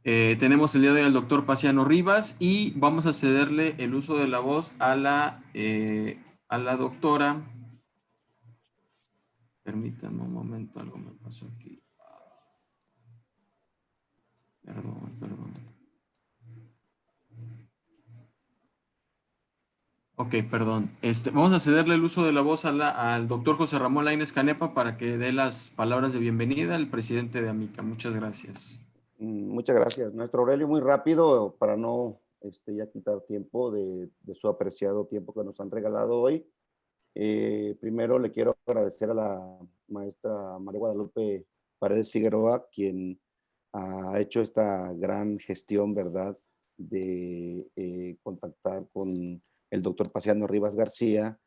Tenemos el día de hoy al doctor Paciano Rivas y vamos a cederle el uso de la voz a la doctora. Permítanme un momento, algo me pasó aquí. Perdón. Ok, perdón. Vamos a cederle el uso de la voz al doctor José Ramón Lainez Canepa para que dé las palabras de bienvenida al presidente de AMICA. Muchas gracias. Muchas gracias. Maestro Aurelio, muy rápido para no ya quitar tiempo de su apreciado tiempo que nos han regalado hoy. Primero le quiero agradecer a la maestra María Guadalupe Paredes Figueroa, quien ha hecho esta gran gestión, ¿verdad?, de contactar con el doctor Paciano Rivas García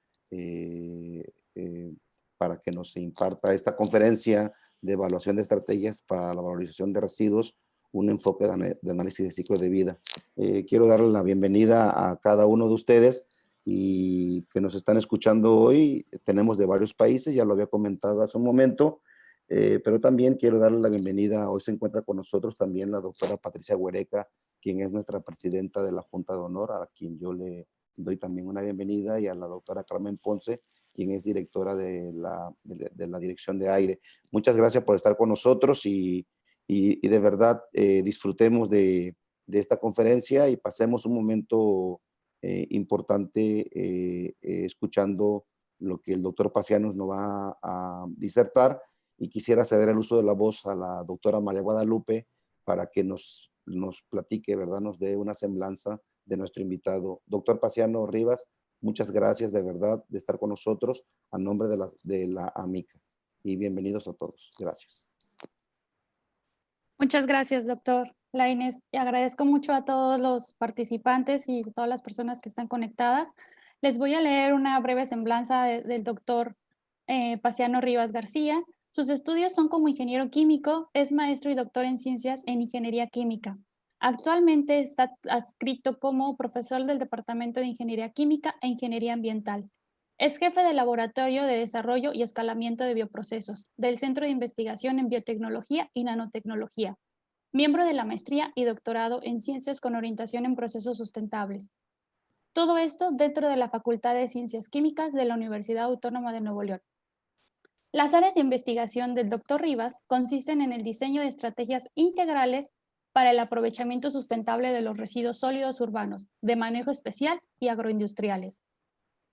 para que nos imparta esta conferencia de evaluación de estrategias para la valorización de residuos, un enfoque de análisis de ciclo de vida. Quiero darle la bienvenida a cada uno de ustedes y que nos están escuchando hoy. Tenemos de varios países, ya lo había comentado hace un momento, pero también quiero darle la bienvenida. Hoy se encuentra con nosotros también la doctora Patricia Huereca, quien es nuestra presidenta de la Junta de Honor, a quien yo le doy también una bienvenida, y a la doctora Carmen Ponce, quien es directora de la Dirección de Aire. Muchas gracias por estar con nosotros y de verdad disfrutemos de esta conferencia y pasemos un momento importante escuchando lo que el doctor Paciano nos va a disertar. Y quisiera ceder el uso de la voz a la doctora María Guadalupe para que nos platique, ¿verdad?, nos dé una semblanza de nuestro invitado. Doctor Paciano Rivas, muchas gracias de verdad de estar con nosotros a nombre de la AMICA. Y bienvenidos a todos. Gracias. Muchas gracias, doctor Lainez. Y agradezco mucho a todos los participantes y todas las personas que están conectadas. Les voy a leer una breve semblanza del doctor Paciano Rivas García. Sus estudios son como ingeniero químico, es maestro y doctor en ciencias en ingeniería química. Actualmente está adscrito como profesor del Departamento de Ingeniería Química e Ingeniería Ambiental. Es jefe de laboratorio de desarrollo y escalamiento de bioprocesos del Centro de Investigación en Biotecnología y Nanotecnología. Miembro de la maestría y doctorado en ciencias con orientación en procesos sustentables. Todo esto dentro de la Facultad de Ciencias Químicas de la Universidad Autónoma de Nuevo León. Las áreas de investigación del Dr. Rivas consisten en el diseño de estrategias integrales para el aprovechamiento sustentable de los residuos sólidos urbanos, de manejo especial y agroindustriales,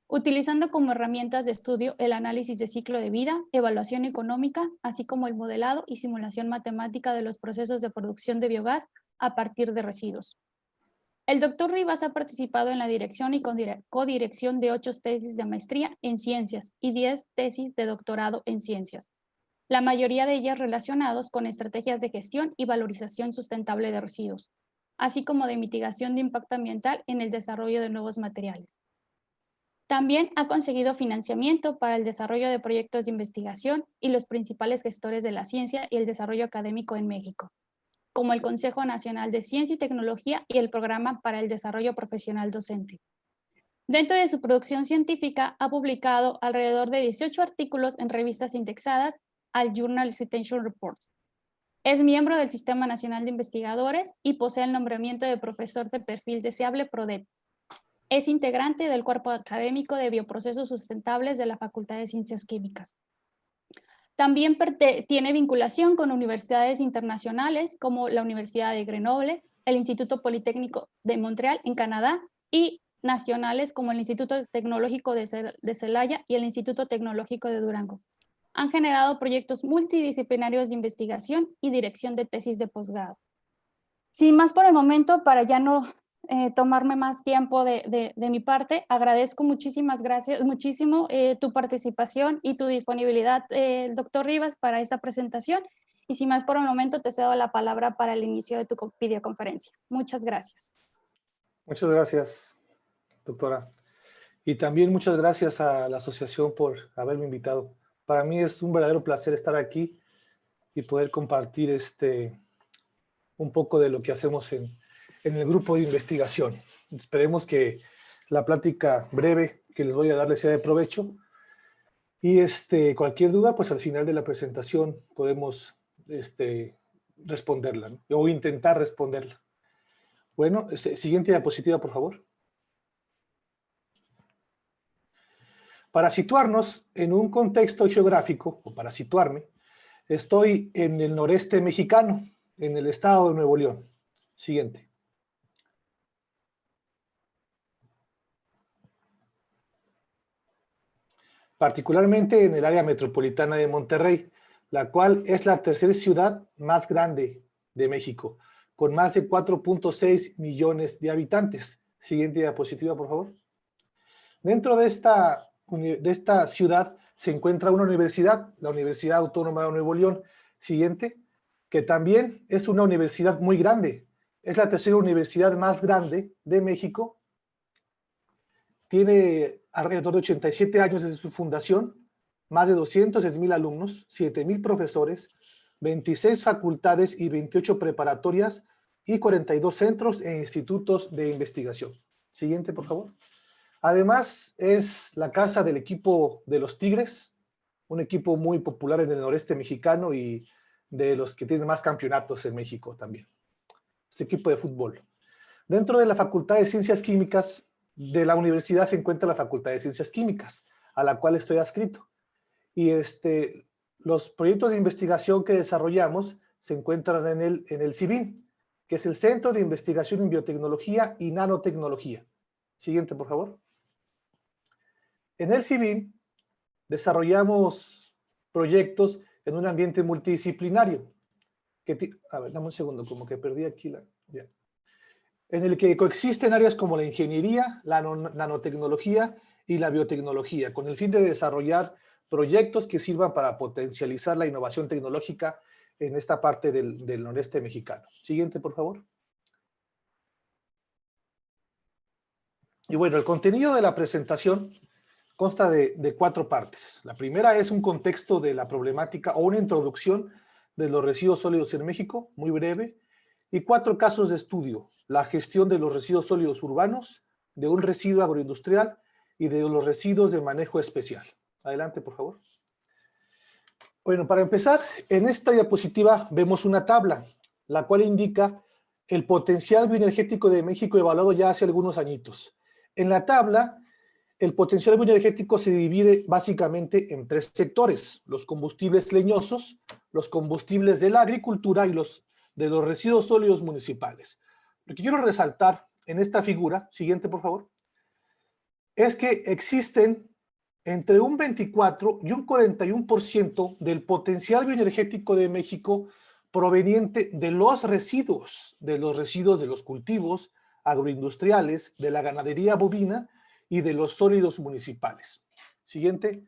utilizando como herramientas de estudio el análisis de ciclo de vida, evaluación económica, así como el modelado y simulación matemática de los procesos de producción de biogás a partir de residuos. El doctor Rivas ha participado en la dirección y codirección de 8 tesis de maestría en ciencias y 10 tesis de doctorado en ciencias, la mayoría de ellas relacionados con estrategias de gestión y valorización sustentable de residuos, así como de mitigación de impacto ambiental en el desarrollo de nuevos materiales. También ha conseguido financiamiento para el desarrollo de proyectos de investigación y los principales gestores de la ciencia y el desarrollo académico en México, como el Consejo Nacional de Ciencia y Tecnología y el Programa para el Desarrollo Profesional Docente. Dentro de su producción científica, ha publicado alrededor de 18 artículos en revistas indexadas al Journal Citation Reports. Es miembro del Sistema Nacional de Investigadores y posee el nombramiento de profesor de perfil deseable PRODET. Es integrante del cuerpo académico de bioprocesos sustentables de la Facultad de Ciencias Químicas. También tiene vinculación con universidades internacionales como la Universidad de Grenoble, el Instituto Politécnico de Montreal en Canadá y nacionales como el Instituto Tecnológico de Celaya y el Instituto Tecnológico de Durango. Han generado proyectos multidisciplinarios de investigación y dirección de tesis de posgrado. Sin más por el momento, para ya no tomarme más tiempo de mi parte, agradezco muchísimo tu participación y tu disponibilidad, doctor Rivas, para esta presentación. Y sin más por el momento, te cedo la palabra para el inicio de tu videoconferencia. Muchas gracias. Muchas gracias, doctora. Y también muchas gracias a la asociación por haberme invitado. Para mí es un verdadero placer estar aquí y poder compartir un poco de lo que hacemos en el grupo de investigación. Esperemos que la plática breve que les voy a dar les sea de provecho. Y cualquier duda, pues al final de la presentación podemos responderla, ¿no? O intentar responderla. Bueno, siguiente diapositiva, por favor. Para situarnos en un contexto geográfico, o para situarme, estoy en el noreste mexicano, en el estado de Nuevo León. Siguiente. Particularmente en el área metropolitana de Monterrey, la cual es la tercera ciudad más grande de México, con más de 4.6 millones de habitantes. Siguiente diapositiva, por favor. Dentro de esta ciudad se encuentra una universidad, la Universidad Autónoma de Nuevo León. Siguiente, que también es una universidad muy grande. Es la tercera universidad más grande de México. Tiene alrededor de 87 años desde su fundación, más de 210,000 alumnos, 7,000 profesores, 26 facultades y 28 preparatorias y 42 centros e institutos de investigación. Siguiente, por favor. Además, es la casa del equipo de los Tigres, un equipo muy popular en el noreste mexicano y de los que tienen más campeonatos en México también. Este equipo de fútbol. Dentro de la Facultad de Ciencias Químicas de la universidad se encuentra la Facultad de Ciencias Químicas, a la cual estoy adscrito. Y los proyectos de investigación que desarrollamos se encuentran en el CIBIN, que es el Centro de Investigación en Biotecnología y Nanotecnología. Siguiente, por favor. En el CIBIN desarrollamos proyectos en un ambiente multidisciplinario. A ver, dame un segundo, como que perdí aquí ya. En el que coexisten áreas como la ingeniería, la nanotecnología y la biotecnología, con el fin de desarrollar proyectos que sirvan para potencializar la innovación tecnológica en esta parte del noreste mexicano. Siguiente, por favor. Y bueno, el contenido de la presentación consta de 4 partes. La primera es un contexto de la problemática o una introducción de los residuos sólidos en México, muy breve, y 4 casos de estudio: la gestión de los residuos sólidos urbanos, de un residuo agroindustrial y de los residuos de manejo especial. Adelante, por favor. Bueno, para empezar, en esta diapositiva vemos una tabla, la cual indica el potencial bioenergético de México evaluado ya hace algunos añitos. En la tabla, el potencial bioenergético se divide básicamente en 3 sectores: los combustibles leñosos, los combustibles de la agricultura y los de los residuos sólidos municipales. Lo que quiero resaltar en esta figura, siguiente por favor, es que existen entre un 24 y un 41% del potencial bioenergético de México proveniente de los residuos de los cultivos agroindustriales, de la ganadería bovina y de los sólidos municipales. Siguiente.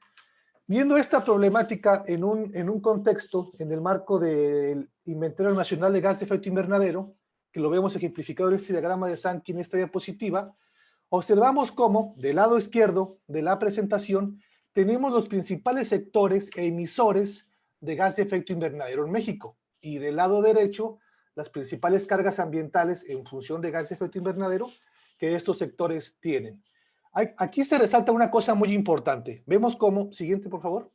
Viendo esta problemática en un contexto, en el marco del Inventario Nacional de Gas de Efecto Invernadero, que lo vemos ejemplificado en este diagrama de Sankey en esta diapositiva, observamos cómo, del lado izquierdo de la presentación, tenemos los principales sectores e emisores de gas de efecto invernadero en México, y del lado derecho, las principales cargas ambientales en función de gas de efecto invernadero que estos sectores tienen. Aquí se resalta una cosa muy importante. Vemos cómo, siguiente por favor,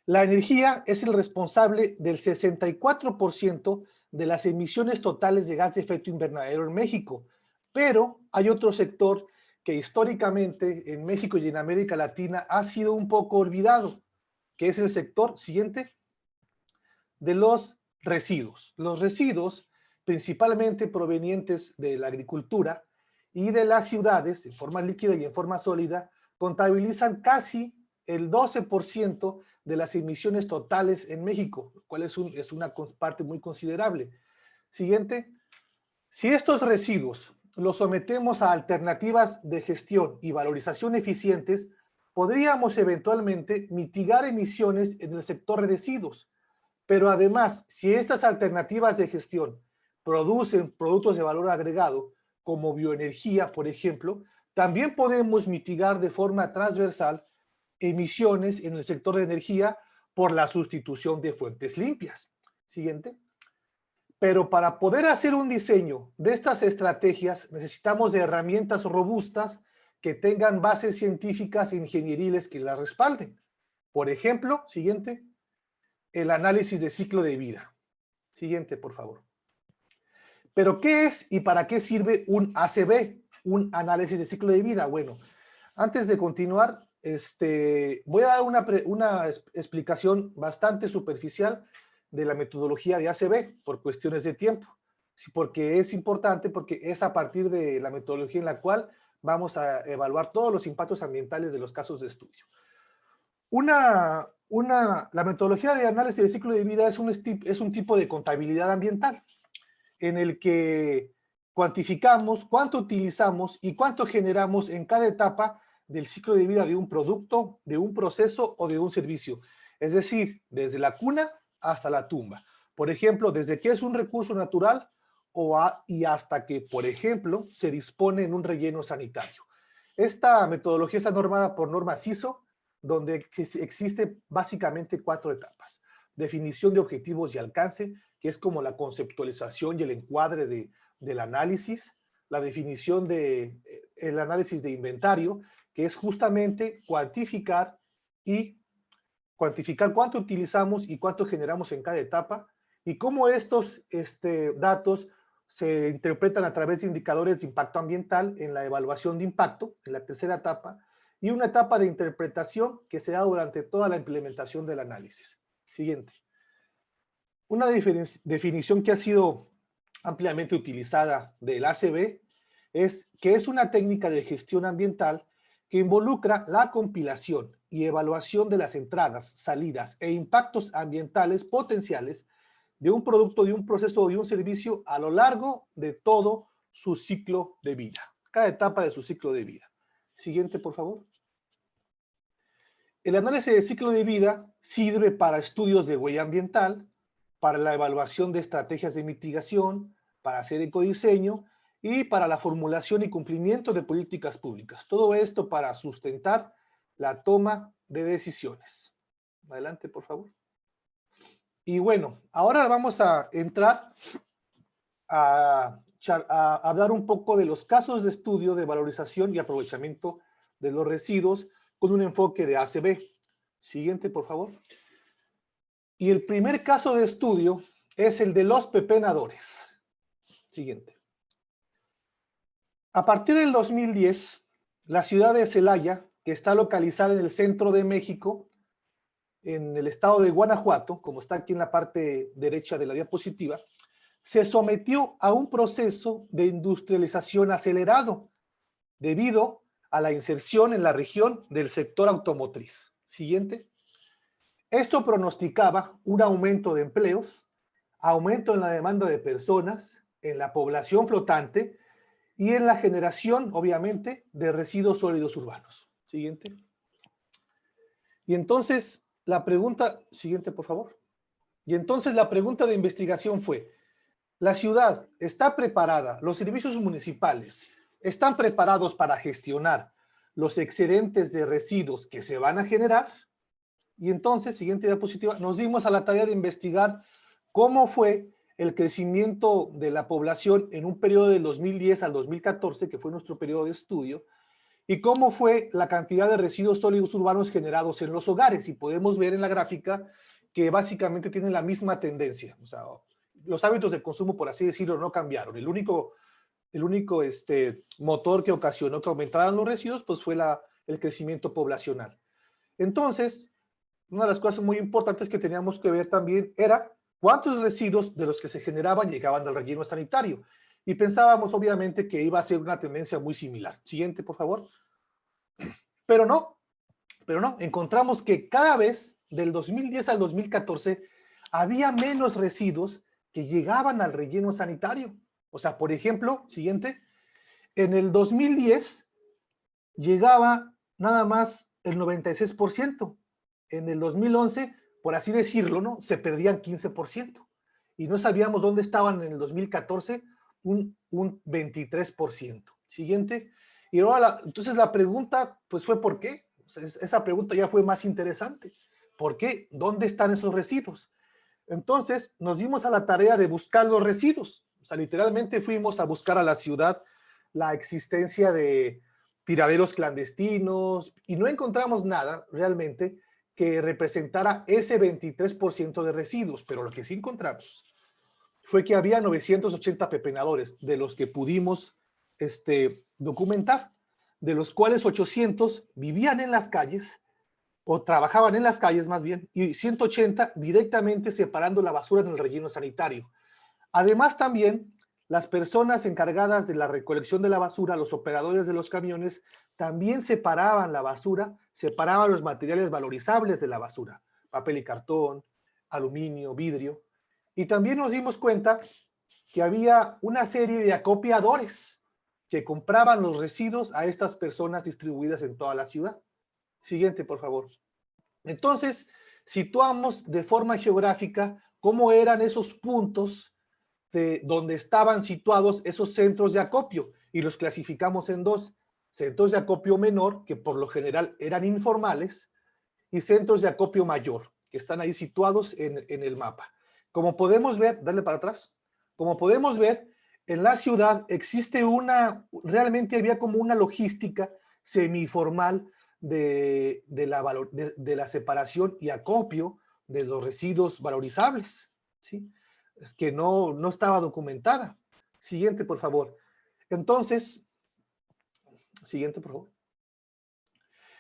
la energía es el responsable del 64% de las emisiones totales de gas de efecto invernadero en México, pero hay otro sector que históricamente en México y en América Latina ha sido un poco olvidado, que es el sector, siguiente, de los residuos. Los residuos, principalmente provenientes de la agricultura y de las ciudades, en forma líquida y en forma sólida, contabilizan casi el 12% de las emisiones totales en México, lo cual es una parte muy considerable. Siguiente. Si estos residuos los sometemos a alternativas de gestión y valorización eficientes, podríamos eventualmente mitigar emisiones en el sector de residuos. Pero además, si estas alternativas de gestión producen productos de valor agregado, como bioenergía, por ejemplo, también podemos mitigar de forma transversal emisiones en el sector de energía por la sustitución de fuentes limpias. Siguiente. Pero para poder hacer un diseño de estas estrategias necesitamos de herramientas robustas que tengan bases científicas e ingenieriles que las respalden. Por ejemplo, siguiente, el análisis de ciclo de vida. Siguiente, por favor. ¿Pero qué es y para qué sirve un ACV, un análisis de ciclo de vida? Bueno, antes de continuar, voy a dar una explicación bastante superficial de la metodología de ACV por cuestiones de tiempo. Sí, porque es importante, porque es a partir de la metodología en la cual vamos a evaluar todos los impactos ambientales de los casos de estudio. La metodología de análisis de ciclo de vida es un tipo de contabilidad ambiental en el que cuantificamos cuánto utilizamos y cuánto generamos en cada etapa del ciclo de vida de un producto, de un proceso o de un servicio. Es decir, desde la cuna hasta la tumba. Por ejemplo, desde que es un recurso natural y hasta que, por ejemplo, se dispone en un relleno sanitario. Esta metodología está normada por normas ISO, donde existe básicamente 4 etapas. Definición de objetivos y alcance, que es como la conceptualización y el encuadre del análisis. La definición del análisis de inventario, que es justamente cuantificar cuánto utilizamos y cuánto generamos en cada etapa, y cómo estos datos se interpretan a través de indicadores de impacto ambiental en la evaluación de impacto, en la tercera etapa, y una etapa de interpretación que se da durante toda la implementación del análisis. Siguiente. Una definición que ha sido ampliamente utilizada del ACV es que es una técnica de gestión ambiental que involucra la compilación y evaluación de las entradas, salidas e impactos ambientales potenciales de un producto, de un proceso o de un servicio a lo largo de todo su ciclo de vida, cada etapa de su ciclo de vida. Siguiente, por favor. El análisis de ciclo de vida sirve para estudios de huella ambiental, para la evaluación de estrategias de mitigación, para hacer ecodiseño y para la formulación y cumplimiento de políticas públicas. Todo esto para sustentar la toma de decisiones. Adelante, por favor. Y bueno, ahora vamos a entrar a hablar un poco de los casos de estudio de valorización y aprovechamiento de los residuos con un enfoque de ACV. Siguiente, por favor. Y el primer caso de estudio es el de los pepenadores. Siguiente. A partir del 2010, la ciudad de Celaya, que está localizada en el centro de México, en el estado de Guanajuato, como está aquí en la parte derecha de la diapositiva, se sometió a un proceso de industrialización acelerado debido a la inserción en la región del sector automotriz. Siguiente. Esto pronosticaba un aumento de empleos, aumento en la demanda de personas, en la población flotante y en la generación, obviamente, de residuos sólidos urbanos. Siguiente. Y entonces, la pregunta, siguiente por favor. Y entonces la pregunta de investigación fue, ¿la ciudad está preparada, los servicios municipales están preparados para gestionar los excedentes de residuos que se van a generar? Y entonces, siguiente diapositiva, nos dimos a la tarea de investigar cómo fue el crecimiento de la población en un periodo del 2010 al 2014, que fue nuestro periodo de estudio, y cómo fue la cantidad de residuos sólidos urbanos generados en los hogares. Y podemos ver en la gráfica que básicamente tienen la misma tendencia. O sea, los hábitos de consumo, por así decirlo, no cambiaron. El único motor que ocasionó que aumentaran los residuos, pues fue el crecimiento poblacional. Entonces, una de las cosas muy importantes que teníamos que ver también era cuántos residuos de los que se generaban llegaban al relleno sanitario. Y pensábamos, obviamente, que iba a ser una tendencia muy similar. Siguiente, por favor. Pero no. Encontramos que cada vez, del 2010 al 2014, había menos residuos que llegaban al relleno sanitario. O sea, por ejemplo, siguiente, en el 2010 llegaba nada más el 96%. En el 2011, por así decirlo, ¿no? Se perdían 15%. Y no sabíamos dónde estaban en el 2014, un 23%. Siguiente. Y ahora, entonces la pregunta, pues fue ¿por qué? O sea, esa pregunta ya fue más interesante. ¿Por qué? ¿Dónde están esos residuos? Entonces nos dimos a la tarea de buscar los residuos. O sea, literalmente fuimos a buscar a la ciudad la existencia de tiraderos clandestinos y no encontramos nada realmente que representara ese 23% de residuos, pero lo que sí encontramos fue que había 980 pepenadores, de los que pudimos documentar, de los cuales 800 vivían en las calles, o trabajaban en las calles más bien, y 180 directamente separando la basura en el relleno sanitario. Además también, las personas encargadas de la recolección de la basura, los operadores de los camiones, también separaban la basura, separaban los materiales valorizables de la basura, papel y cartón, aluminio, vidrio, y también nos dimos cuenta que había una serie de acopiadores que compraban los residuos a estas personas distribuidas en toda la ciudad. Siguiente, por favor. Entonces, situamos de forma geográfica cómo eran esos puntos de donde estaban situados esos centros de acopio, y los clasificamos en dos: centros de acopio menor, que por lo general eran informales, y centros de acopio mayor, que están ahí situados en el mapa. Como podemos ver, dale para atrás, como podemos ver, en la ciudad existe realmente había como una logística semiformal de la separación y acopio de los residuos valorizables, ¿sí? Es que no estaba documentada. Siguiente, por favor. Entonces, siguiente, por favor.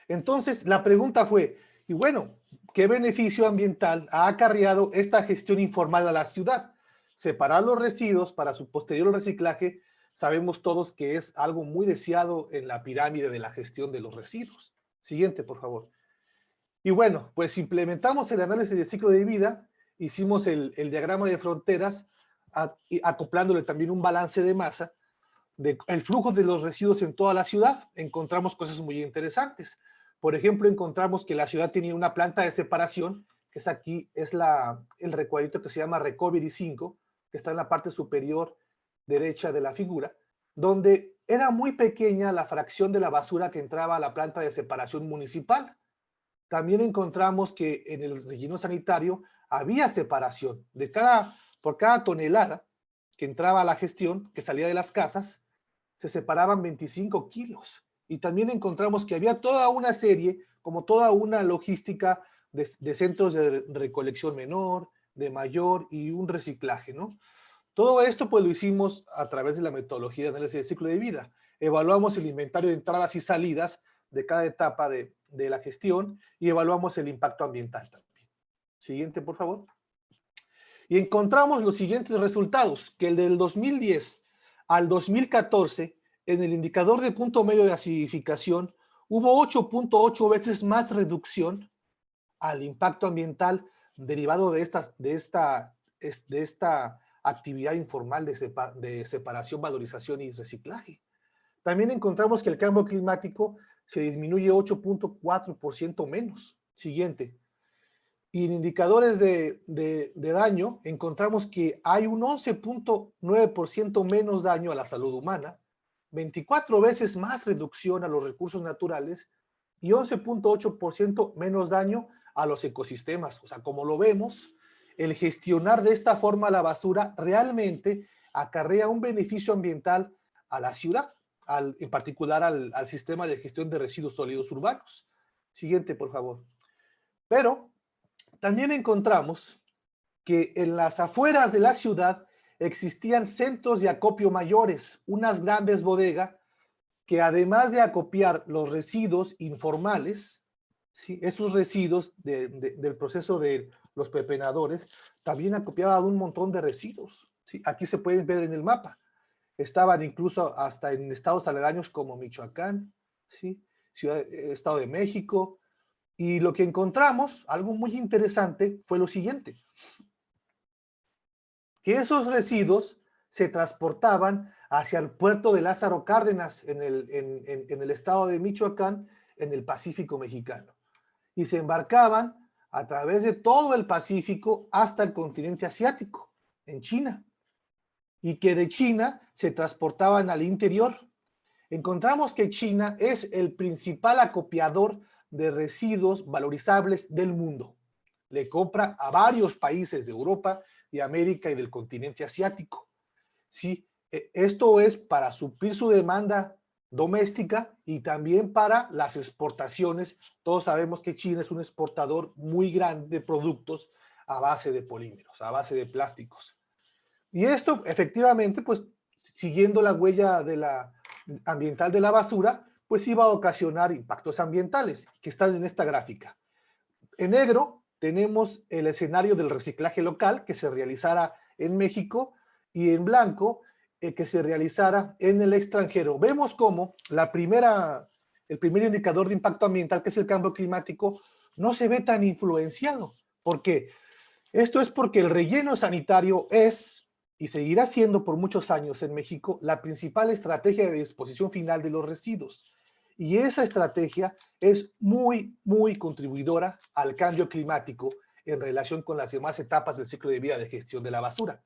Entonces, la pregunta fue, y bueno, ¿qué beneficio ambiental ha acarreado esta gestión informal a la ciudad? Separar los residuos para su posterior reciclaje, sabemos todos que es algo muy deseado en la pirámide de la gestión de los residuos. Siguiente, por favor. Y bueno, pues implementamos el análisis de ciclo de vida, hicimos el diagrama de fronteras, acoplándole también un balance de masa, el flujo de los residuos en toda la ciudad. Encontramos cosas muy interesantes. Por ejemplo, encontramos que la ciudad tenía una planta de separación, que es aquí, es el recuadrito que se llama Recovery 5, que está en la parte superior derecha de la figura, donde era muy pequeña la fracción de la basura que entraba a la planta de separación municipal. También encontramos que en el relleno sanitario había separación. Por cada tonelada que entraba a la gestión, que salía de las casas, se separaban 25 kilos. Y también encontramos que había toda una serie, como toda una logística de centros de recolección menor, de mayor y un reciclaje, ¿no? Todo esto pues lo hicimos a través de la metodología de análisis de ciclo de vida. Evaluamos el inventario de entradas y salidas de cada etapa de la gestión y evaluamos el impacto ambiental también. Siguiente, por favor. Y encontramos los siguientes resultados, que el del 2010 al 2014, en el indicador de punto medio de acidificación, hubo 8.8 veces más reducción al impacto ambiental derivado de esta actividad informal de separación, valorización y reciclaje. También encontramos que el cambio climático se disminuye 8.4% menos. Siguiente. Y en indicadores de daño, encontramos que hay un 11.9% menos daño a la salud humana, 24 veces más reducción a los recursos naturales y 11.8% menos daño a los ecosistemas. O sea, como lo vemos, el gestionar de esta forma la basura realmente acarrea un beneficio ambiental a la ciudad, en particular al sistema de gestión de residuos sólidos urbanos. Siguiente, por favor. Pero también encontramos que en las afueras de la ciudad existían centros de acopio mayores, unas grandes bodegas que además de acopiar los residuos informales, ¿sí?, esos residuos del proceso de los pepenadores, también acopiaban un montón de residuos, ¿sí? Aquí se pueden ver en el mapa. Estaban incluso hasta en estados aledaños como Michoacán, ¿sí?, Estado de México. Y lo que encontramos, algo muy interesante, fue lo siguiente: que esos residuos se transportaban hacia el puerto de Lázaro Cárdenas en el estado de Michoacán, en el Pacífico mexicano, y se embarcaban a través de todo el Pacífico hasta el continente asiático, en China, y que de China se transportaban al interior. Encontramos que China es el principal acopiador de residuos valorizables del mundo. Le compra a varios países de Europa, de América y del continente asiático. Sí, esto es para suplir su demanda doméstica y también para las exportaciones. Todos sabemos que China es un exportador muy grande de productos a base de polímeros, a base de plásticos. Y esto, efectivamente, pues, siguiendo la huella ambiental de la basura, pues iba a ocasionar impactos ambientales, que están en esta gráfica. En negro tenemos el escenario del reciclaje local que se realizara en México, y en blanco que se realizara en el extranjero. Vemos cómo el primer indicador de impacto ambiental, que es el cambio climático, no se ve tan influenciado. ¿Por qué? Esto es porque el relleno sanitario es, y seguirá siendo por muchos años en México, la principal estrategia de disposición final de los residuos. Y esa estrategia es muy, muy contribuidora al cambio climático en relación con las demás etapas del ciclo de vida de gestión de la basura.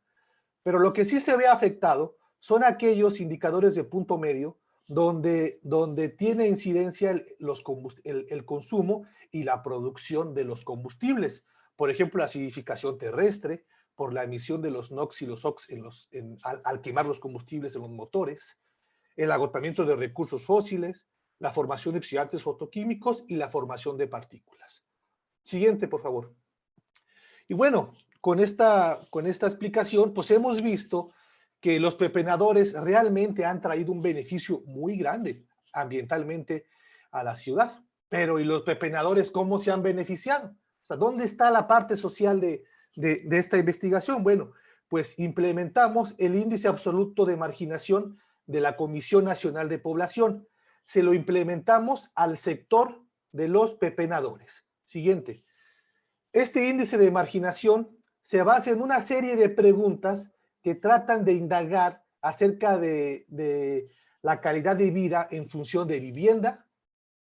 Pero lo que sí se ve afectado son aquellos indicadores de punto medio donde tiene incidencia el consumo y la producción de los combustibles. Por ejemplo, la acidificación terrestre, por la emisión de los NOx y los SOx al quemar los combustibles en los motores, el agotamiento de recursos fósiles, la formación de oxidantes fotoquímicos y la formación de partículas. Siguiente, por favor. Y bueno, con esta explicación, pues hemos visto que los pepenadores realmente han traído un beneficio muy grande ambientalmente a la ciudad. Pero ¿y los pepenadores cómo se han beneficiado? O sea, ¿dónde está la parte social de esta investigación? Bueno, pues implementamos el índice absoluto de marginación de la Comisión Nacional de Población. Se lo implementamos al sector de los pepenadores. Siguiente. Este índice de marginación se basa en una serie de preguntas que tratan de indagar acerca de la calidad de vida en función de vivienda,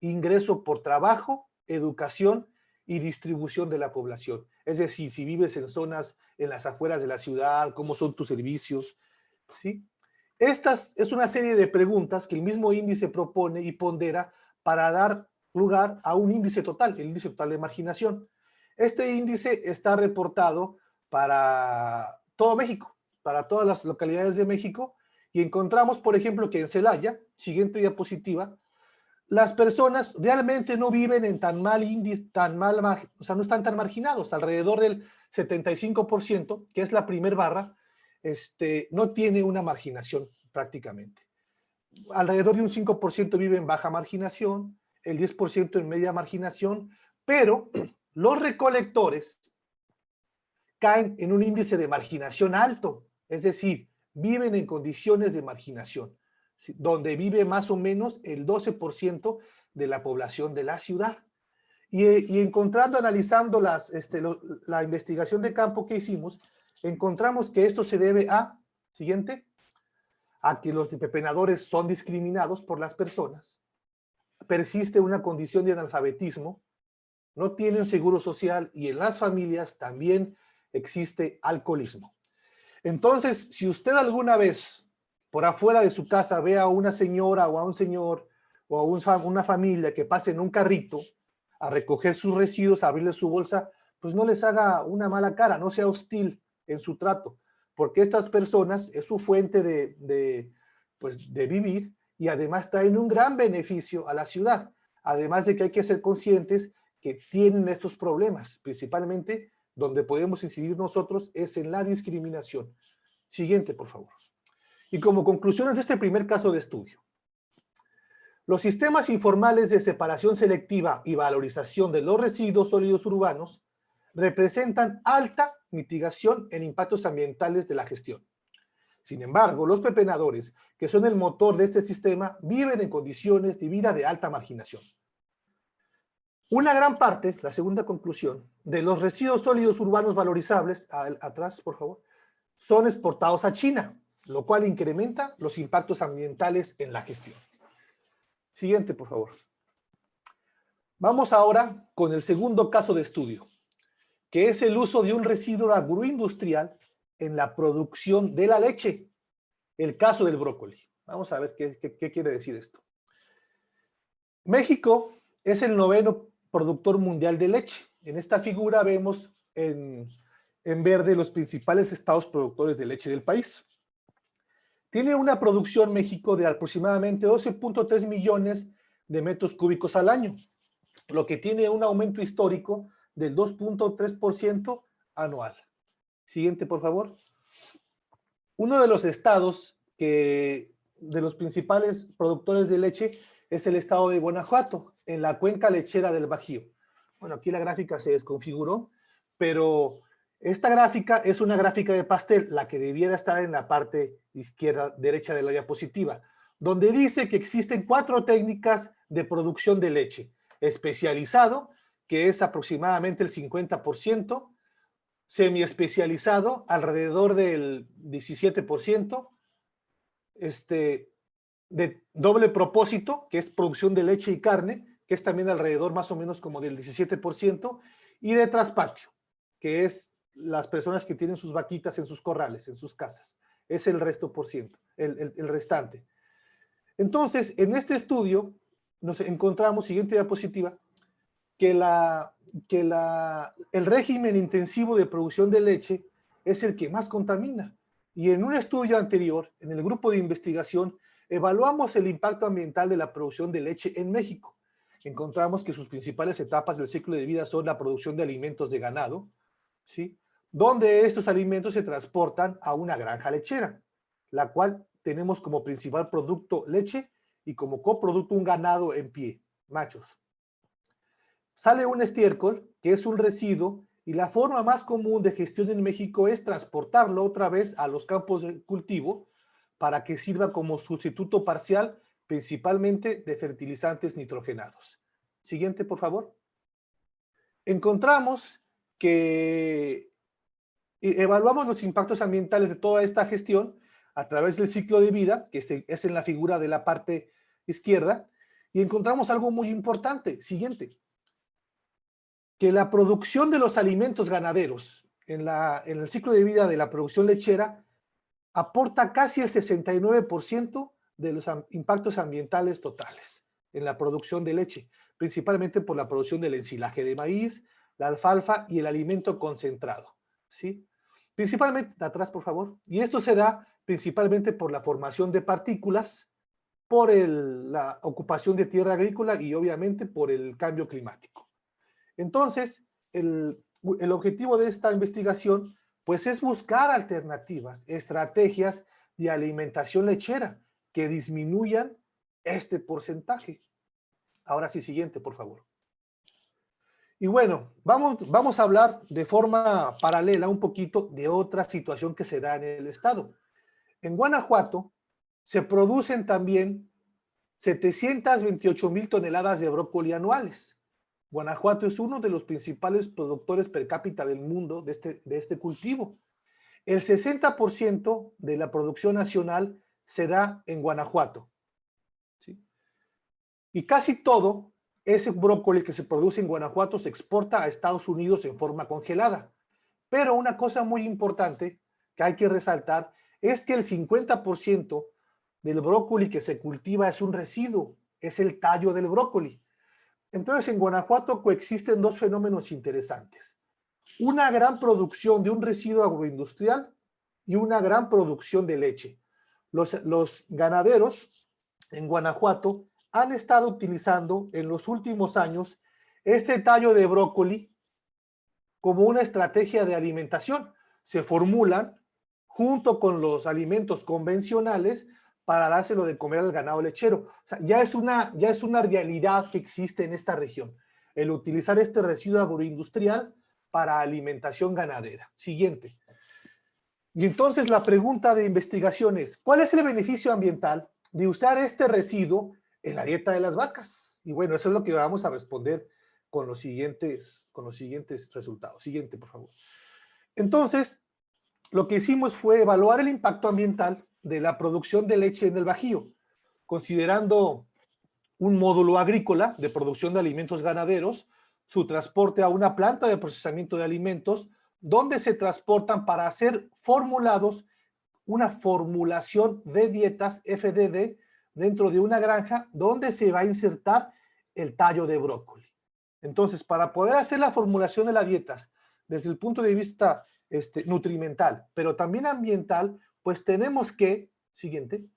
ingreso por trabajo, educación y distribución de la población. Es decir, si vives en zonas en las afueras de la ciudad, cómo son tus servicios, ¿sí? Estas es una serie de preguntas que el mismo índice propone y pondera para dar lugar a un índice total, el índice total de marginación. Este índice está reportado para todo México, para todas las localidades de México, y encontramos, por ejemplo, que en Celaya, siguiente diapositiva, las personas realmente no viven en tan mal índice, o sea, no están tan marginados, alrededor del 75%, que es la primer barra, no tiene una marginación prácticamente. Alrededor de un 5% vive en baja marginación, el 10% en media marginación, pero los recolectores caen en un índice de marginación alto, es decir, viven en condiciones de marginación, donde vive más o menos el 12% de la población de la ciudad. Y encontrando, analizando la investigación de campo que hicimos, encontramos que esto se debe a, siguiente, a que los pepenadores son discriminados por las personas, persiste una condición de analfabetismo, no tienen seguro social y en las familias también existe alcoholismo. Entonces, si usted alguna vez por afuera de su casa ve a una señora o a un señor o a una familia que pase en un carrito a recoger sus residuos, a abrirle su bolsa, pues no les haga una mala cara, no sea hostil en su trato, porque estas personas es su fuente de vivir y además traen un gran beneficio a la ciudad, además de que hay que ser conscientes que tienen estos problemas, principalmente donde podemos incidir nosotros es en la discriminación. Siguiente, por favor. Y como conclusiones de este primer caso de estudio, los sistemas informales de separación selectiva y valorización de los residuos sólidos urbanos representan alta mitigación en impactos ambientales de la gestión. Sin embargo, los pepenadores, que son el motor de este sistema, viven en condiciones de vida de alta marginación. Una gran parte, la segunda conclusión, de los residuos sólidos urbanos valorizables, atrás por favor, son exportados a China, lo cual incrementa los impactos ambientales en la gestión. Siguiente, por favor. Vamos ahora con el segundo caso de estudio, que es el uso de un residuo agroindustrial en la producción de la leche, el caso del brócoli. Vamos a ver qué quiere decir esto. México es el 9º productor mundial de leche. En esta figura vemos en verde los principales estados productores de leche del país. Tiene una producción México de aproximadamente 12.3 millones de metros cúbicos al año, lo que tiene un aumento histórico del 2.3% anual. Siguiente, por favor. uno de los estados de los principales productores de leche es el estado de Guanajuato, en la cuenca lechera del Bajío. Bueno, aquí la gráfica se desconfiguró, pero esta gráfica es una gráfica de pastel, la que debiera estar en la parte izquierda, derecha de la diapositiva, donde dice que existen 4 técnicas de producción de leche. Especializado, que es aproximadamente el 50%, semi-especializado, alrededor del 17%, de doble propósito, que es producción de leche y carne, que es también alrededor más o menos como del 17%, y de traspatio, que es las personas que tienen sus vaquitas en sus corrales, en sus casas. Es el resto por ciento, el restante. Entonces, en este estudio nos encontramos, siguiente diapositiva, que el régimen intensivo de producción de leche es el que más contamina. Y en un estudio anterior, en el grupo de investigación, evaluamos el impacto ambiental de la producción de leche en México. Encontramos que sus principales etapas del ciclo de vida son la producción de alimentos de ganado, ¿sí?, donde estos alimentos se transportan a una granja lechera, la cual tenemos como principal producto leche y como coproducto un ganado en pie, machos. Sale un estiércol, que es un residuo, y la forma más común de gestión en México es transportarlo otra vez a los campos de cultivo para que sirva como sustituto parcial, principalmente de fertilizantes nitrogenados. Siguiente, por favor. Encontramos que evaluamos los impactos ambientales de toda esta gestión a través del ciclo de vida, que es en la figura de la parte izquierda, y encontramos algo muy importante. Siguiente. Que la producción de los alimentos ganaderos en el ciclo de vida de la producción lechera aporta casi el 69% de los impactos ambientales totales en la producción de leche, principalmente por la producción del ensilaje de maíz, la alfalfa y el alimento concentrado, ¿sí? Principalmente, atrás por favor, y esto se da principalmente por la formación de partículas, por la ocupación de tierra agrícola y obviamente por el cambio climático. Entonces, el objetivo de esta investigación, pues, es buscar alternativas, estrategias de alimentación lechera que disminuyan este porcentaje. Ahora sí, siguiente, por favor. Y bueno, vamos a hablar de forma paralela un poquito de otra situación que se da en el estado. En Guanajuato se producen también 728,000 toneladas de brócoli anuales. Guanajuato es uno de los principales productores per cápita del mundo de este cultivo. El 60% de la producción nacional se da en Guanajuato, ¿sí? Y casi todo ese brócoli que se produce en Guanajuato se exporta a Estados Unidos en forma congelada. Pero una cosa muy importante que hay que resaltar es que el 50% del brócoli que se cultiva es un residuo, es el tallo del brócoli. Entonces, en Guanajuato coexisten 2 fenómenos interesantes. Una gran producción de un residuo agroindustrial y una gran producción de leche. Los ganaderos en Guanajuato han estado utilizando en los últimos años este tallo de brócoli como una estrategia de alimentación. Se formulan junto con los alimentos convencionales para dárselo de comer al ganado lechero. O sea, ya es una realidad que existe en esta región, el utilizar este residuo agroindustrial para alimentación ganadera. Siguiente. Y entonces la pregunta de investigación es, ¿cuál es el beneficio ambiental de usar este residuo en la dieta de las vacas? Y bueno, eso es lo que vamos a responder con los siguientes resultados. Siguiente, por favor. Entonces, lo que hicimos fue evaluar el impacto ambiental de la producción de leche en el Bajío, considerando un módulo agrícola de producción de alimentos ganaderos, su transporte a una planta de procesamiento de alimentos, donde se transportan para ser formulados una formulación de dietas FDD dentro de una granja donde se va a insertar el tallo de brócoli. Entonces, para poder hacer la formulación de las dietas desde el punto de vista nutrimental, pero también ambiental, pues tenemos que, siguiente,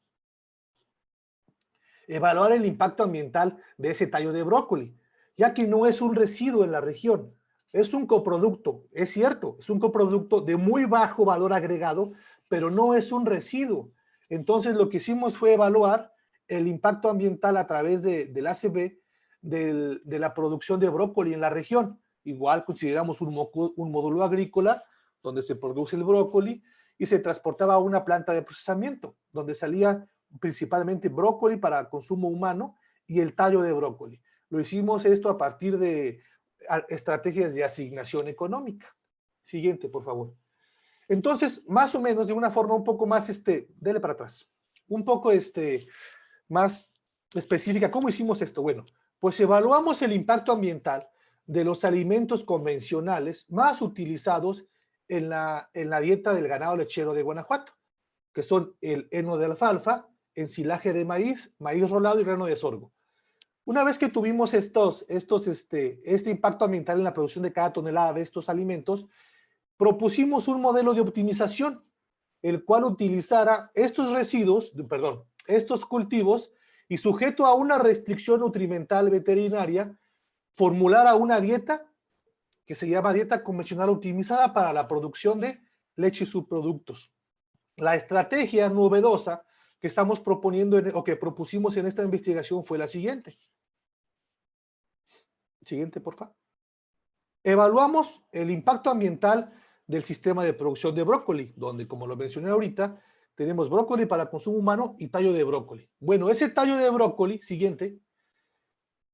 evaluar el impacto ambiental de ese tallo de brócoli, ya que no es un residuo en la región, es un coproducto, es cierto, es un coproducto de muy bajo valor agregado, pero no es un residuo. Entonces lo que hicimos fue evaluar el impacto ambiental a través del ACB de la producción de brócoli en la región. Igual consideramos un módulo agrícola donde se produce el brócoli y se transportaba a una planta de procesamiento, donde salía principalmente brócoli para consumo humano y el tallo de brócoli. Lo hicimos esto a partir de estrategias de asignación económica. Siguiente, por favor. Entonces, más o menos de una forma un poco más, dele para atrás, un poco más específica. ¿Cómo hicimos esto? Bueno, pues evaluamos el impacto ambiental de los alimentos convencionales más utilizados en la dieta del ganado lechero de Guanajuato, que son el heno de alfalfa, ensilaje de maíz, maíz rolado y grano de sorgo. Una vez que tuvimos este impacto ambiental en la producción de cada tonelada de estos alimentos, propusimos un modelo de optimización, el cual utilizara estos residuos, perdón, estos cultivos, y sujeto a una restricción nutrimental veterinaria, formulara una dieta que se llama dieta convencional optimizada para la producción de leche y subproductos. La estrategia novedosa que estamos proponiendo o que propusimos en esta investigación fue la siguiente. Siguiente, por favor. Evaluamos el impacto ambiental del sistema de producción de brócoli, donde, como lo mencioné ahorita, tenemos brócoli para consumo humano y tallo de brócoli. Bueno, ese tallo de brócoli, siguiente,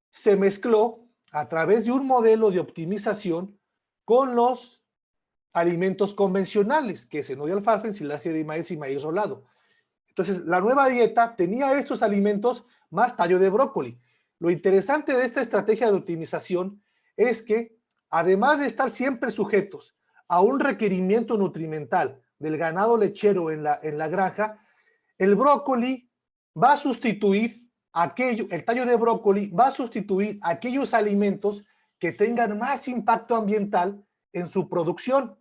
se mezcló a través de un modelo de optimización con los alimentos convencionales, que es heno de alfalfa, ensilaje de maíz y maíz rolado. Entonces, la nueva dieta tenía estos alimentos más tallo de brócoli. Lo interesante de esta estrategia de optimización es que, además de estar siempre sujetos a un requerimiento nutrimental del ganado lechero en la granja, el brócoli va a sustituir el tallo de brócoli va a sustituir aquellos alimentos que tengan más impacto ambiental en su producción,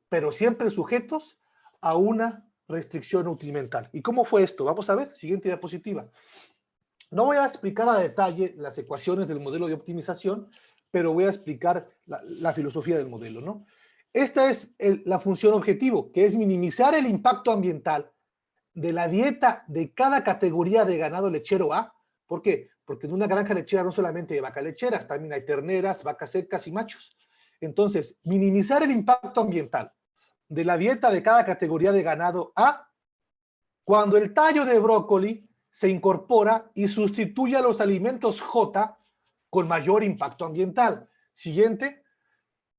pero siempre sujetos a una restricción nutrimental. ¿Y cómo fue esto? Vamos a ver, siguiente diapositiva. No voy a explicar a detalle las ecuaciones del modelo de optimización, pero voy a explicar la filosofía del modelo, ¿no? Esta es la función objetivo, que es minimizar el impacto ambiental de la dieta de cada categoría de ganado lechero A. ¿Por qué? Porque en una granja lechera no solamente hay vacas lecheras, también hay terneras, vacas secas y machos. Entonces, minimizar el impacto ambiental de la dieta de cada categoría de ganado A cuando el tallo de brócoli se incorpora y sustituye a los alimentos J con mayor impacto ambiental. Siguiente.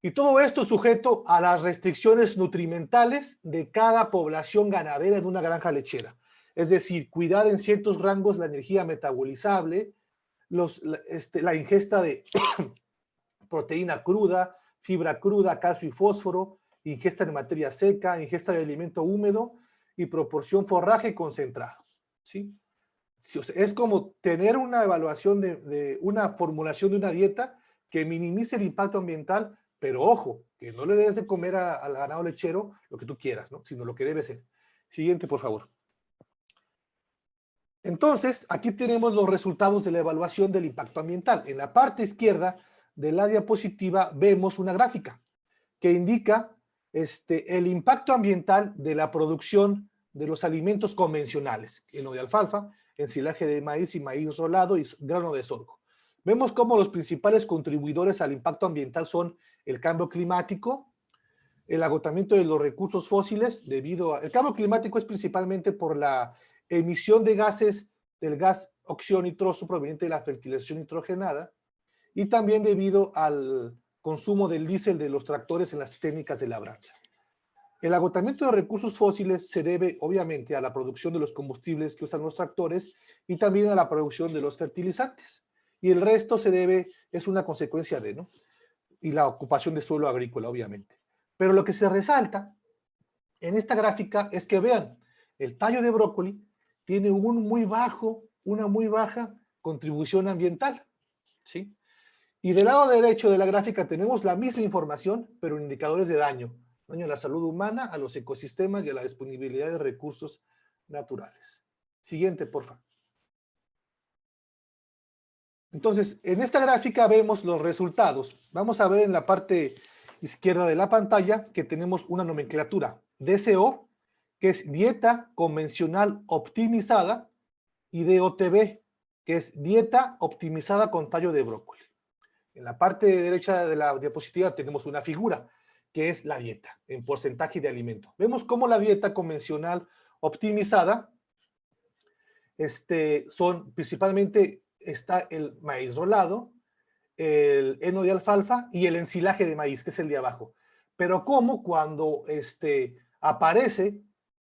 Y todo esto sujeto a las restricciones nutrimentales de cada población ganadera en una granja lechera. Es decir, cuidar en ciertos rangos la energía metabolizable, la ingesta de proteína cruda, fibra cruda, calcio y fósforo, ingesta de materia seca, ingesta de alimento húmedo y proporción forraje concentrado. ¿Sí? Es como tener una evaluación de una formulación de una dieta que minimice el impacto ambiental, pero ojo, que no le debes de comer al ganado lechero lo que tú quieras, ¿no? Sino lo que debe ser. Siguiente, por favor. Entonces, aquí tenemos los resultados de la evaluación del impacto ambiental. En la parte izquierda de la diapositiva vemos una gráfica que indica el impacto ambiental de la producción de los alimentos convencionales, heno de alfalfa, ensilaje de maíz y maíz rolado y grano de sorgo. Vemos cómo los principales contribuidores al impacto ambiental son el cambio climático, el agotamiento de los recursos fósiles el cambio climático es principalmente por la emisión de gases del gas óxido nitroso proveniente de la fertilización nitrogenada y también debido al consumo del diésel de los tractores en las técnicas de labranza. El agotamiento de recursos fósiles se debe obviamente a la producción de los combustibles que usan los tractores y también a la producción de los fertilizantes. Y el resto es una consecuencia de, ¿no? Y la ocupación de suelo agrícola, obviamente. Pero lo que se resalta en esta gráfica es que vean, el tallo de brócoli tiene una muy baja contribución ambiental, ¿sí? Y del lado derecho de la gráfica tenemos la misma información, pero en indicadores de daño a la salud humana, a los ecosistemas y a la disponibilidad de recursos naturales. Siguiente, por favor. Entonces, en esta gráfica vemos los resultados. Vamos a ver en la parte izquierda de la pantalla que tenemos una nomenclatura. DCO que es dieta convencional optimizada, y DOTB, que es dieta optimizada con tallo de brócoli. En la parte derecha de la diapositiva tenemos una figura, que es la dieta en porcentaje de alimento. Vemos cómo la dieta convencional optimizada son principalmente, está el maíz rolado, el heno de alfalfa y el ensilaje de maíz, que es el de abajo. Pero como cuando aparece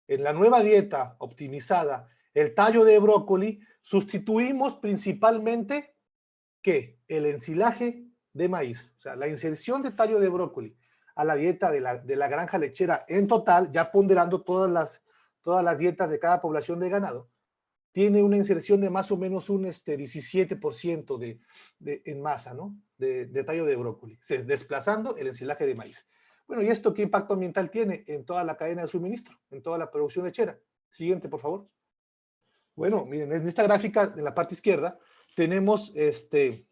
en la nueva dieta optimizada el tallo de brócoli, sustituimos principalmente ¿qué? El ensilaje de maíz. O sea, la inserción de tallo de brócoli a la dieta de la granja lechera en total, ya ponderando todas las dietas de cada población de ganado, tiene una inserción de más o menos un 17% en masa, ¿no? De tallo de brócoli, desplazando el ensilaje de maíz. Bueno, ¿y esto qué impacto ambiental tiene en toda la cadena de suministro, en toda la producción lechera? Siguiente, por favor. Bueno, miren, en esta gráfica, en la parte izquierda, tenemos el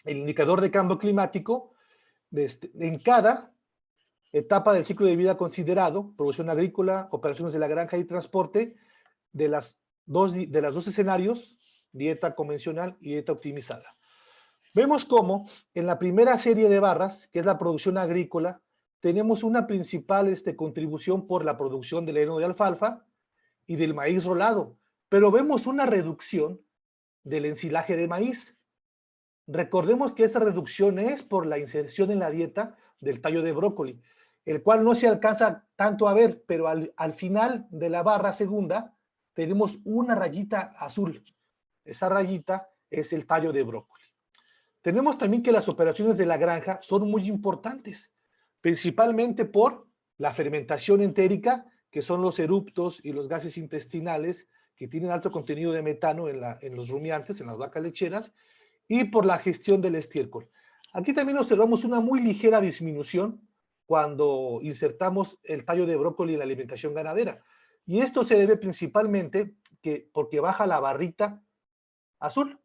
indicador de cambio climático en cada etapa del ciclo de vida considerado, producción agrícola, operaciones de la granja y transporte, de los dos escenarios, dieta convencional y dieta optimizada. Vemos cómo en la primera serie de barras, que es la producción agrícola, tenemos una principal contribución por la producción del heno de alfalfa y del maíz rolado, pero vemos una reducción del ensilaje de maíz. Recordemos que esa reducción es por la inserción en la dieta del tallo de brócoli, el cual no se alcanza tanto a ver, pero al final de la barra segunda tenemos una rayita azul. Esa rayita es el tallo de brócoli. Tenemos también que las operaciones de la granja son muy importantes, principalmente por la fermentación entérica, que son los eruptos y los gases intestinales que tienen alto contenido de metano en los rumiantes, en las vacas lecheras, y por la gestión del estiércol. Aquí también observamos una muy ligera disminución cuando insertamos el tallo de brócoli en la alimentación ganadera. Y esto se debe principalmente porque baja la barrita azul,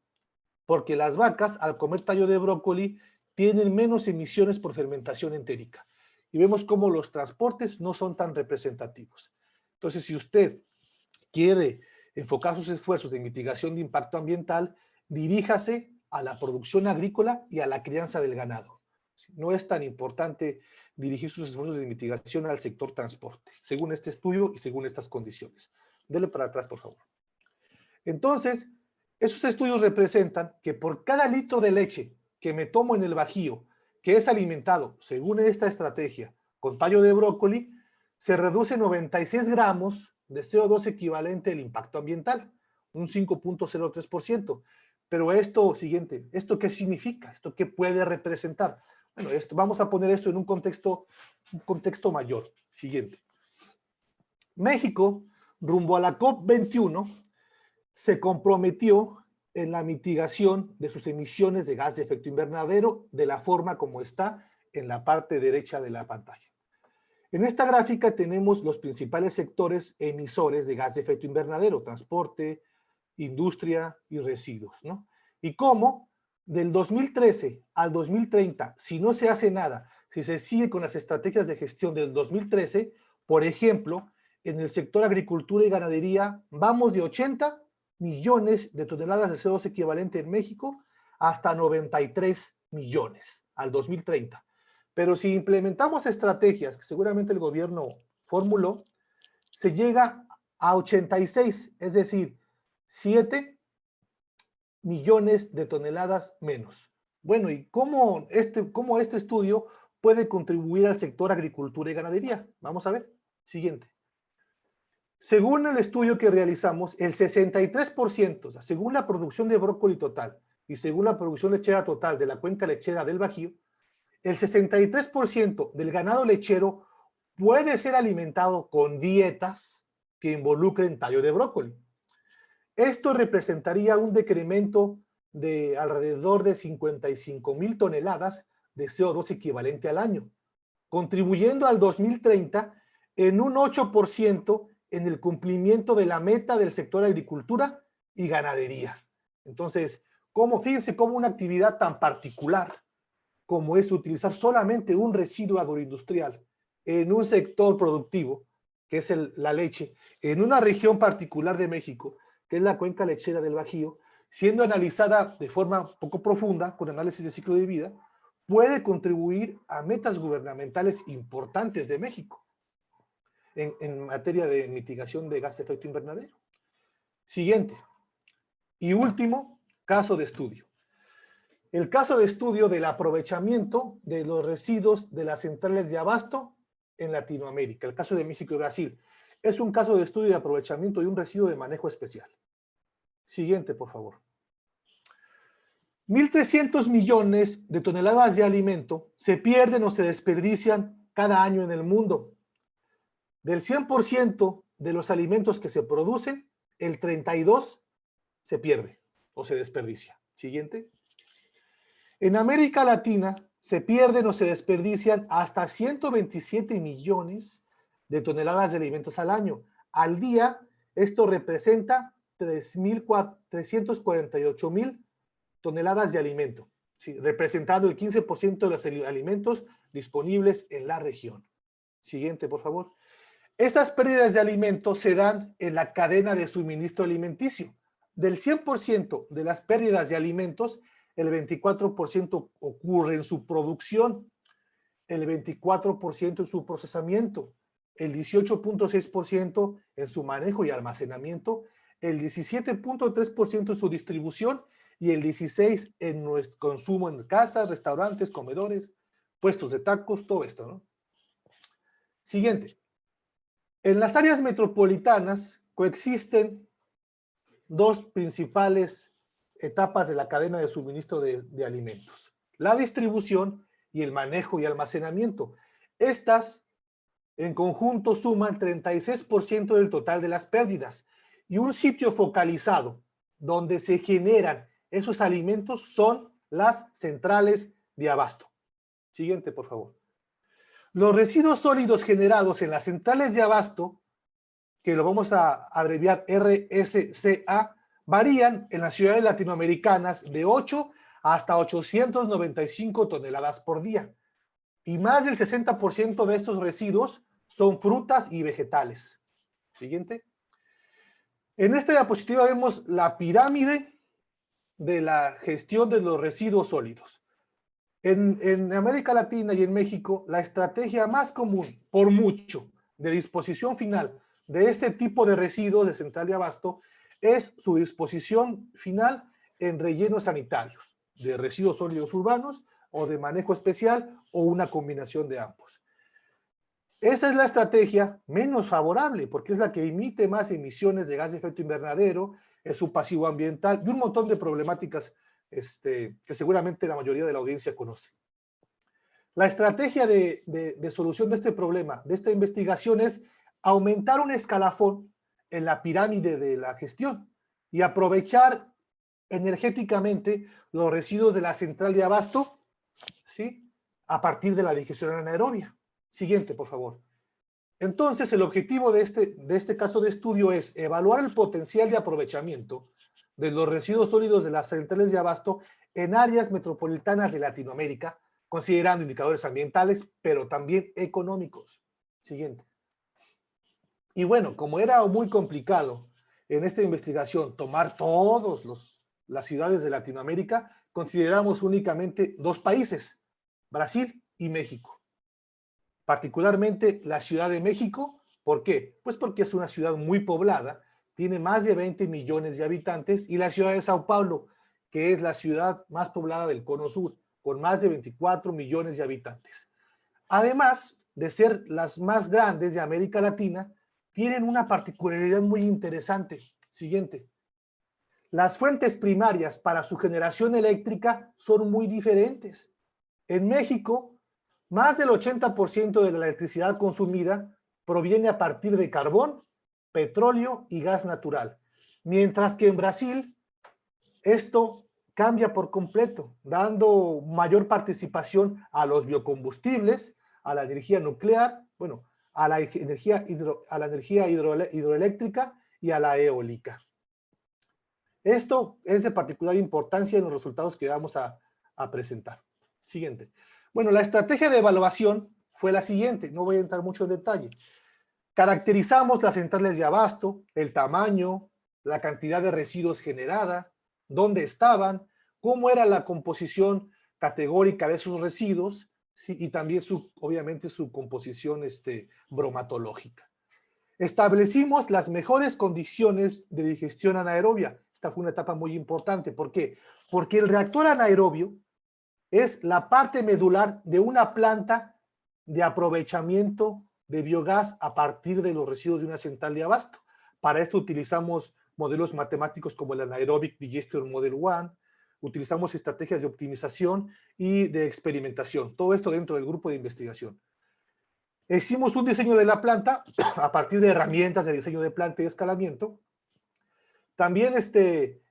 porque las vacas al comer tallo de brócoli tienen menos emisiones por fermentación entérica. Y vemos cómo los transportes no son tan representativos. Entonces, si usted quiere enfocar sus esfuerzos de mitigación de impacto ambiental, diríjase a la producción agrícola y a la crianza del ganado. No es tan importante dirigir sus esfuerzos de mitigación al sector transporte, según este estudio y según estas condiciones. Dele para atrás, por favor. Entonces, esos estudios representan que por cada litro de leche que me tomo en el bajío, que es alimentado, según esta estrategia, con tallo de brócoli, se reduce 96 gramos de CO2 equivalente al impacto ambiental, un 5.03%. Pero esto siguiente, ¿esto qué significa? ¿Esto qué puede representar? Bueno, vamos a poner esto en un contexto mayor. Siguiente. México, rumbo a la COP21, se comprometió en la mitigación de sus emisiones de gas de efecto invernadero de la forma como está en la parte derecha de la pantalla. En esta gráfica tenemos los principales sectores emisores de gas de efecto invernadero, transporte, industria y residuos, ¿no? Y cómo del 2013 al 2030, si no se hace nada, si se sigue con las estrategias de gestión del 2013, por ejemplo, en el sector agricultura y ganadería, vamos de 80 millones de toneladas de CO2 equivalente en México hasta 93 millones al 2030. Pero si implementamos estrategias que seguramente el gobierno formuló, se llega a 86, es decir, 7 millones de toneladas menos. Bueno, ¿y cómo este estudio puede contribuir al sector agricultura y ganadería? Vamos a ver. Siguiente. Según el estudio que realizamos, el 63%, o sea, según la producción de brócoli total y según la producción lechera total de la cuenca lechera del Bajío, el 63% del ganado lechero puede ser alimentado con dietas que involucren tallo de brócoli. Esto representaría un decremento de alrededor de 55,000 toneladas de CO2 equivalente al año, contribuyendo al 2030 en un 8% en el cumplimiento de la meta del sector agricultura y ganadería. Entonces, fíjense cómo una actividad tan particular como es utilizar solamente un residuo agroindustrial en un sector productivo que es la leche, en una región particular de México, que es la cuenca lechera del Bajío, siendo analizada de forma poco profunda, con análisis de ciclo de vida, puede contribuir a metas gubernamentales importantes de México en materia de mitigación de gases de efecto invernadero. Siguiente. Y último, caso de estudio. El caso de estudio del aprovechamiento de los residuos de las centrales de abasto en Latinoamérica, el caso de México y Brasil. Es un caso de estudio de aprovechamiento de un residuo de manejo especial. Siguiente, por favor. 1.300 millones de toneladas de alimento se pierden o se desperdician cada año en el mundo. Del 100% de los alimentos que se producen, el 32% se pierde o se desperdicia. Siguiente. En América Latina se pierden o se desperdician hasta 127 millones de toneladas de alimentos al año. Al día, esto representa 348,000 toneladas de alimento, ¿sí? Representando el 15% de los alimentos disponibles en la región. Siguiente, por favor. Estas pérdidas de alimentos se dan en la cadena de suministro alimenticio. Del 100% de las pérdidas de alimentos, el 24% ocurre en su producción, el 24% en su procesamiento, el 18,6% en su manejo y almacenamiento, el 17,3% en su distribución y el 16% en nuestro consumo en casas, restaurantes, comedores, puestos de tacos, todo esto, ¿no? Siguiente. En las áreas metropolitanas coexisten dos principales etapas de la cadena de suministro de alimentos: la distribución y el manejo y almacenamiento. Estas en conjunto suman 36% del total de las pérdidas, y un sitio focalizado donde se generan esos alimentos son las centrales de abasto. Siguiente, por favor. Los residuos sólidos generados en las centrales de abasto, que lo vamos a abreviar RSCA, varían en las ciudades latinoamericanas de 8 hasta 895 toneladas por día. Y más del 60% de estos residuos son frutas y vegetales. Siguiente. En esta diapositiva vemos la pirámide de la gestión de los residuos sólidos. En América Latina y en México, la estrategia más común, por mucho, de disposición final de este tipo de residuos de central de abasto es su disposición final en rellenos sanitarios, de residuos sólidos urbanos o de manejo especial o una combinación de ambos. Esa es la estrategia menos favorable porque es la que emite más emisiones de gas de efecto invernadero, es su pasivo ambiental y un montón de problemáticas que seguramente la mayoría de la audiencia conoce. La estrategia de solución de este problema, de esta investigación, es aumentar un escalafón en la pirámide de la gestión y aprovechar energéticamente los residuos de la central de abasto, ¿sí?, a partir de la digestión anaerobia. Siguiente, por favor. Entonces, el objetivo de este caso de estudio es evaluar el potencial de aprovechamiento de los residuos sólidos de las centrales de abasto en áreas metropolitanas de Latinoamérica, considerando indicadores ambientales, pero también económicos. Siguiente. Y bueno, como era muy complicado en esta investigación tomar todas las ciudades de Latinoamérica, consideramos únicamente dos países, Brasil y México. Particularmente la Ciudad de México. ¿Por qué? Pues porque es una ciudad muy poblada, tiene más de 20 millones de habitantes, y la ciudad de Sao Paulo, que es la ciudad más poblada del Cono Sur, con más de 24 millones de habitantes. Además de ser las más grandes de América Latina, tienen una particularidad muy interesante. Siguiente. Las fuentes primarias para su generación eléctrica son muy diferentes. En México, más del 80% de la electricidad consumida proviene a partir de carbón, petróleo y gas natural. Mientras que en Brasil, esto cambia por completo, dando mayor participación a los biocombustibles, a la energía nuclear, bueno, a la energía hidroeléctrica y a la eólica. Esto es de particular importancia en los resultados que vamos a presentar. Siguiente. Bueno, la estrategia de evaluación fue la siguiente, no voy a entrar mucho en detalle. Caracterizamos las centrales de abasto, el tamaño, la cantidad de residuos generada, dónde estaban, cómo era la composición categórica de esos residuos, ¿sí? Y también obviamente su composición bromatológica. Establecimos las mejores condiciones de digestión anaerobia. Esta fue una etapa muy importante. ¿Por qué? Porque el reactor anaerobio es la parte medular de una planta de aprovechamiento de biogás a partir de los residuos de una central de abasto. Para esto utilizamos modelos matemáticos como el Anaerobic Digestion Model 1, utilizamos estrategias de optimización y de experimentación. Todo esto dentro del grupo de investigación. Hicimos un diseño de la planta a partir de herramientas de diseño de planta y escalamiento. También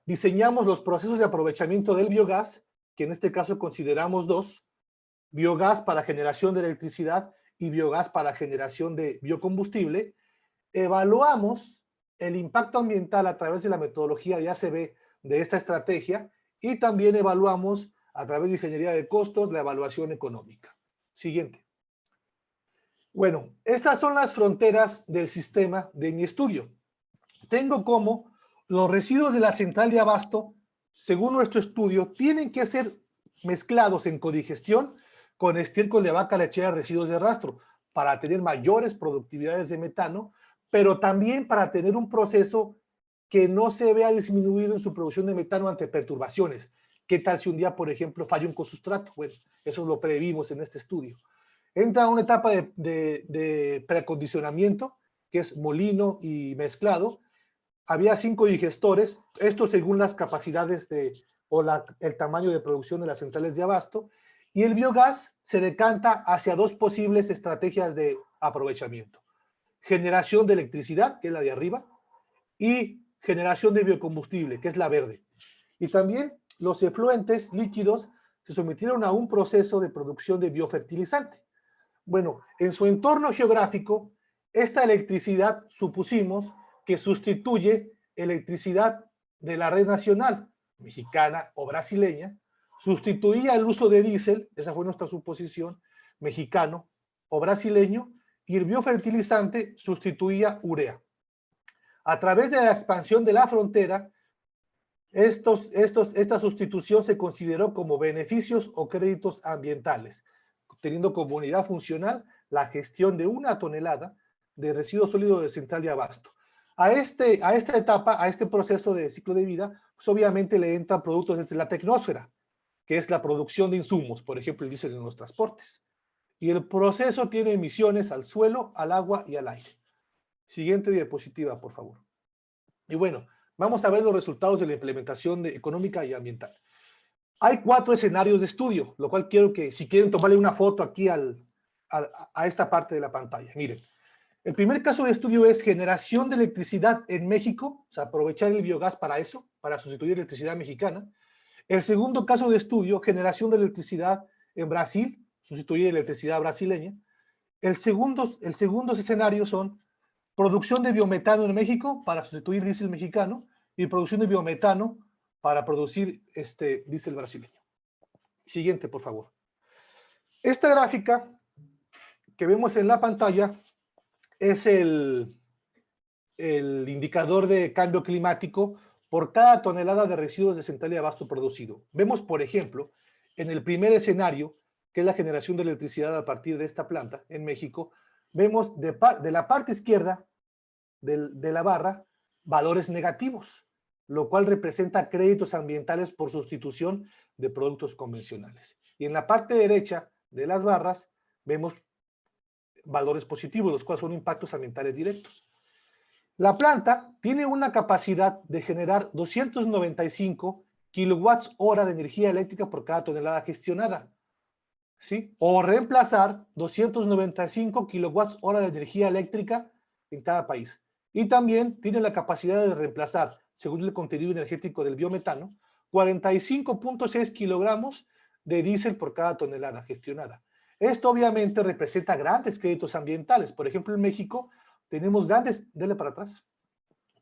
diseñamos los procesos de aprovechamiento del biogás, que en este caso consideramos dos: biogás para generación de electricidad y biogás para generación de biocombustible. Evaluamos el impacto ambiental a través de la metodología de ACB de esta estrategia y también evaluamos a través de ingeniería de costos la evaluación económica. Siguiente. Bueno, estas son las fronteras del sistema de mi estudio. Tengo como los residuos de la central de abasto, según nuestro estudio, tienen que ser mezclados en codigestión con estiércol de vaca lechera, residuos de rastro, para tener mayores productividades de metano, pero también para tener un proceso que no se vea disminuido en su producción de metano ante perturbaciones. ¿Qué tal si un día, por ejemplo, falla un cosustrato? Bueno, eso lo previmos en este estudio. Entra una etapa de preacondicionamiento, que es molino y mezclado. Había 5 digestores, esto según las capacidades el tamaño de producción de las centrales de abasto, y el biogás se decanta hacia 2 posibles estrategias de aprovechamiento: generación de electricidad, que es la de arriba, y generación de biocombustible, que es la verde. Y también los efluentes líquidos se sometieron a un proceso de producción de biofertilizante. Bueno, en su entorno geográfico, esta electricidad supusimos que sustituye electricidad de la red nacional, mexicana o brasileña, sustituía el uso de diésel, esa fue nuestra suposición, mexicano o brasileño, y el biofertilizante sustituía urea. A través de la expansión de la frontera, esta sustitución se consideró como beneficios o créditos ambientales, teniendo como unidad funcional la gestión de 1 tonelada de residuos sólidos de central de abasto. A esta etapa, a este proceso de ciclo de vida, pues obviamente le entran productos desde la tecnósfera, que es la producción de insumos, por ejemplo, el diésel en los transportes. Y el proceso tiene emisiones al suelo, al agua y al aire. Siguiente diapositiva, por favor. Y bueno, vamos a ver los resultados de la implementación económica y ambiental. Hay 4 escenarios de estudio, lo cual quiero que, si quieren tomarle una foto aquí a esta parte de la pantalla. Miren, el primer caso de estudio es generación de electricidad en México, o sea, aprovechar el biogás para eso, para sustituir electricidad mexicana. El segundo caso de estudio, generación de electricidad en Brasil, sustituir electricidad brasileña. El segundo escenario son producción de biometano en México para sustituir diésel mexicano y producción de biometano para producir diésel brasileño. Siguiente, por favor. Esta gráfica que vemos en la pantalla es el indicador de cambio climático por cada tonelada de residuos de central de abasto producido. Vemos, por ejemplo, en el primer escenario, que es la generación de electricidad a partir de esta planta en México, vemos de la parte izquierda de la barra valores negativos, lo cual representa créditos ambientales por sustitución de productos convencionales. Y en la parte derecha de las barras vemos valores positivos, los cuales son impactos ambientales directos. La planta tiene una capacidad de generar 295 kilowatts hora de energía eléctrica por cada tonelada gestionada, ¿sí? O reemplazar 295 kilowatts hora de energía eléctrica en cada país. Y también tiene la capacidad de reemplazar, según el contenido energético del biometano, 45.6 kilogramos de diésel por cada tonelada gestionada. Esto obviamente representa grandes créditos ambientales. Por ejemplo, en México tenemos dele para atrás.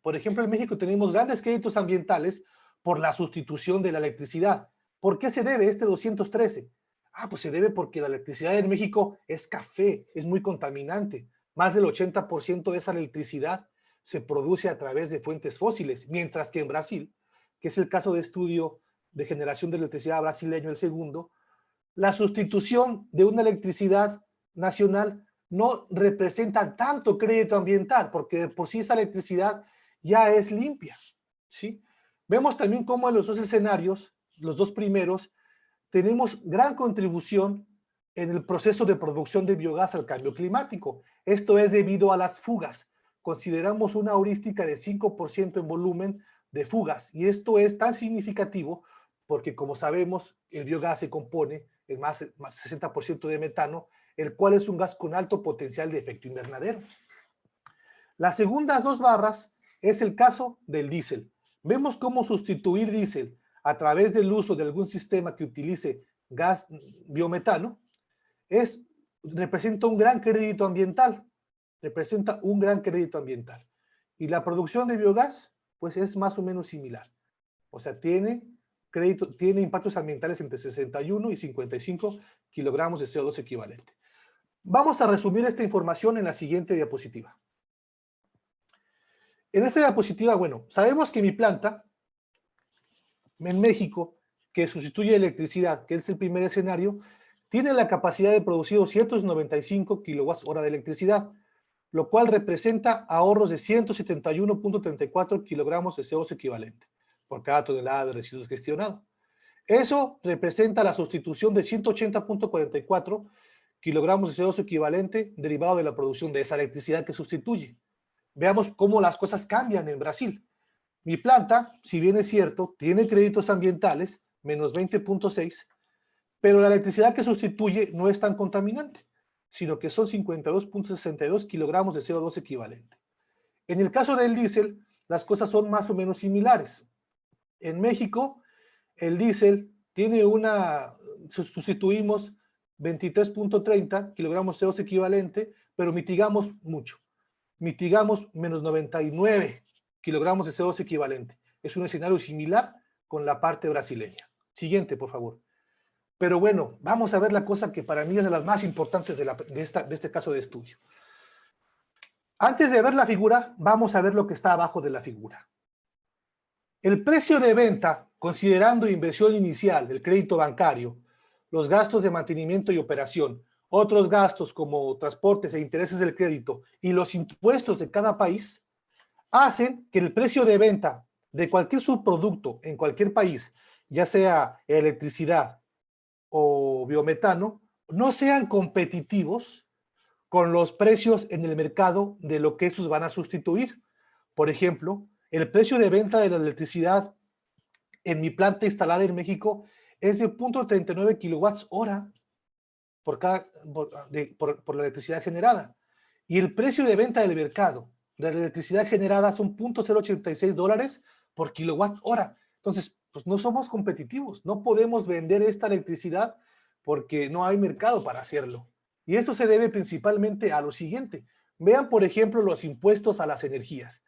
Por ejemplo, en México tenemos grandes créditos ambientales por la sustitución de la electricidad. ¿Por qué se debe este 213? Pues se debe porque la electricidad en México es café, es muy contaminante. más del 80% de esa electricidad se produce a través de fuentes fósiles, mientras que en Brasil, que es el caso de estudio de generación de electricidad brasileño, el segundo, la sustitución de una electricidad nacional no representa tanto crédito ambiental, porque por sí esa electricidad ya es limpia, ¿sí? Vemos también cómo en los dos escenarios, los dos primeros, tenemos gran contribución en el proceso de producción de biogás al cambio climático. Esto es debido a las fugas. Consideramos una heurística de 5% en volumen de fugas, y esto es tan significativo porque, como sabemos, el biogás se compone en más 60% de metano, el cual es un gas con alto potencial de efecto invernadero. Las segundas dos barras es el caso del diésel. Vemos cómo sustituir diésel a través del uso de algún sistema que utilice gas biometano representa un gran crédito ambiental. Representa un gran crédito ambiental. Y la producción de biogás, pues es más o menos similar. O sea, tiene impactos ambientales entre 61 y 55 kilogramos de CO2 equivalente. Vamos a resumir esta información en la siguiente diapositiva. En esta diapositiva, bueno, sabemos que mi planta en México, que sustituye electricidad, que es el primer escenario, tiene la capacidad de producir 295 kWh de electricidad, lo cual representa ahorros de 171.34 kilogramos de CO2 equivalente por cada tonelada de residuos gestionados. Eso representa la sustitución de 180.44 kilogramos de CO2 equivalente derivado de la producción de esa electricidad que sustituye. Veamos cómo las cosas cambian en Brasil. Mi planta, si bien es cierto, tiene créditos ambientales, menos 20.6, pero la electricidad que sustituye no es tan contaminante, sino que son 52.62 kilogramos de CO2 equivalente. En el caso del diésel, las cosas son más o menos similares. En México, el diésel tiene sustituimos 23.30 kilogramos de CO2 equivalente, pero mitigamos mucho. Mitigamos menos 99 kilogramos de CO2 equivalente. Es un escenario similar con la parte brasileña. Siguiente, por favor. Pero bueno, vamos a ver la cosa que para mí es de las más importantes de este caso de estudio. Antes de ver la figura, vamos a ver lo que está abajo de la figura. El precio de venta, considerando inversión inicial, el crédito bancario, los gastos de mantenimiento y operación, otros gastos como transportes e intereses del crédito y los impuestos de cada país, hacen que el precio de venta de cualquier subproducto en cualquier país, ya sea electricidad o biometano, no sean competitivos con los precios en el mercado de lo que estos van a sustituir. Por ejemplo, el precio de venta de la electricidad en mi planta instalada en México es de 0.39 kilowatts hora por la electricidad generada. Y el precio de venta del mercado de la electricidad generada son $0.086 por kilowatt hora. Entonces, pues no somos competitivos, no podemos vender esta electricidad porque no hay mercado para hacerlo. Y esto se debe principalmente a lo siguiente. Vean, por ejemplo, los impuestos a las energías.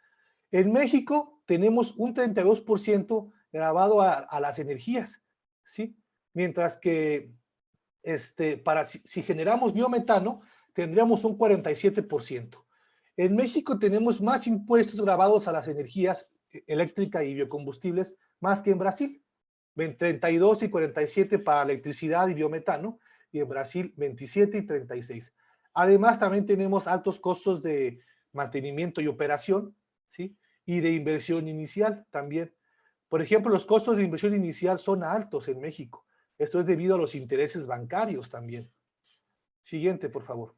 En México tenemos un 32% grabado a las energías, ¿sí? Mientras que si generamos biometano, tendríamos un 47%. En México tenemos más impuestos grabados a las energías eléctrica y biocombustibles más que en Brasil. 32 y 47 para electricidad y biometano, y en Brasil 27 y 36. Además, también tenemos altos costos de mantenimiento y operación, ¿sí? Y de inversión inicial también. Por ejemplo, los costos de inversión inicial son altos en México. Esto es debido a los intereses bancarios también. Siguiente, por favor.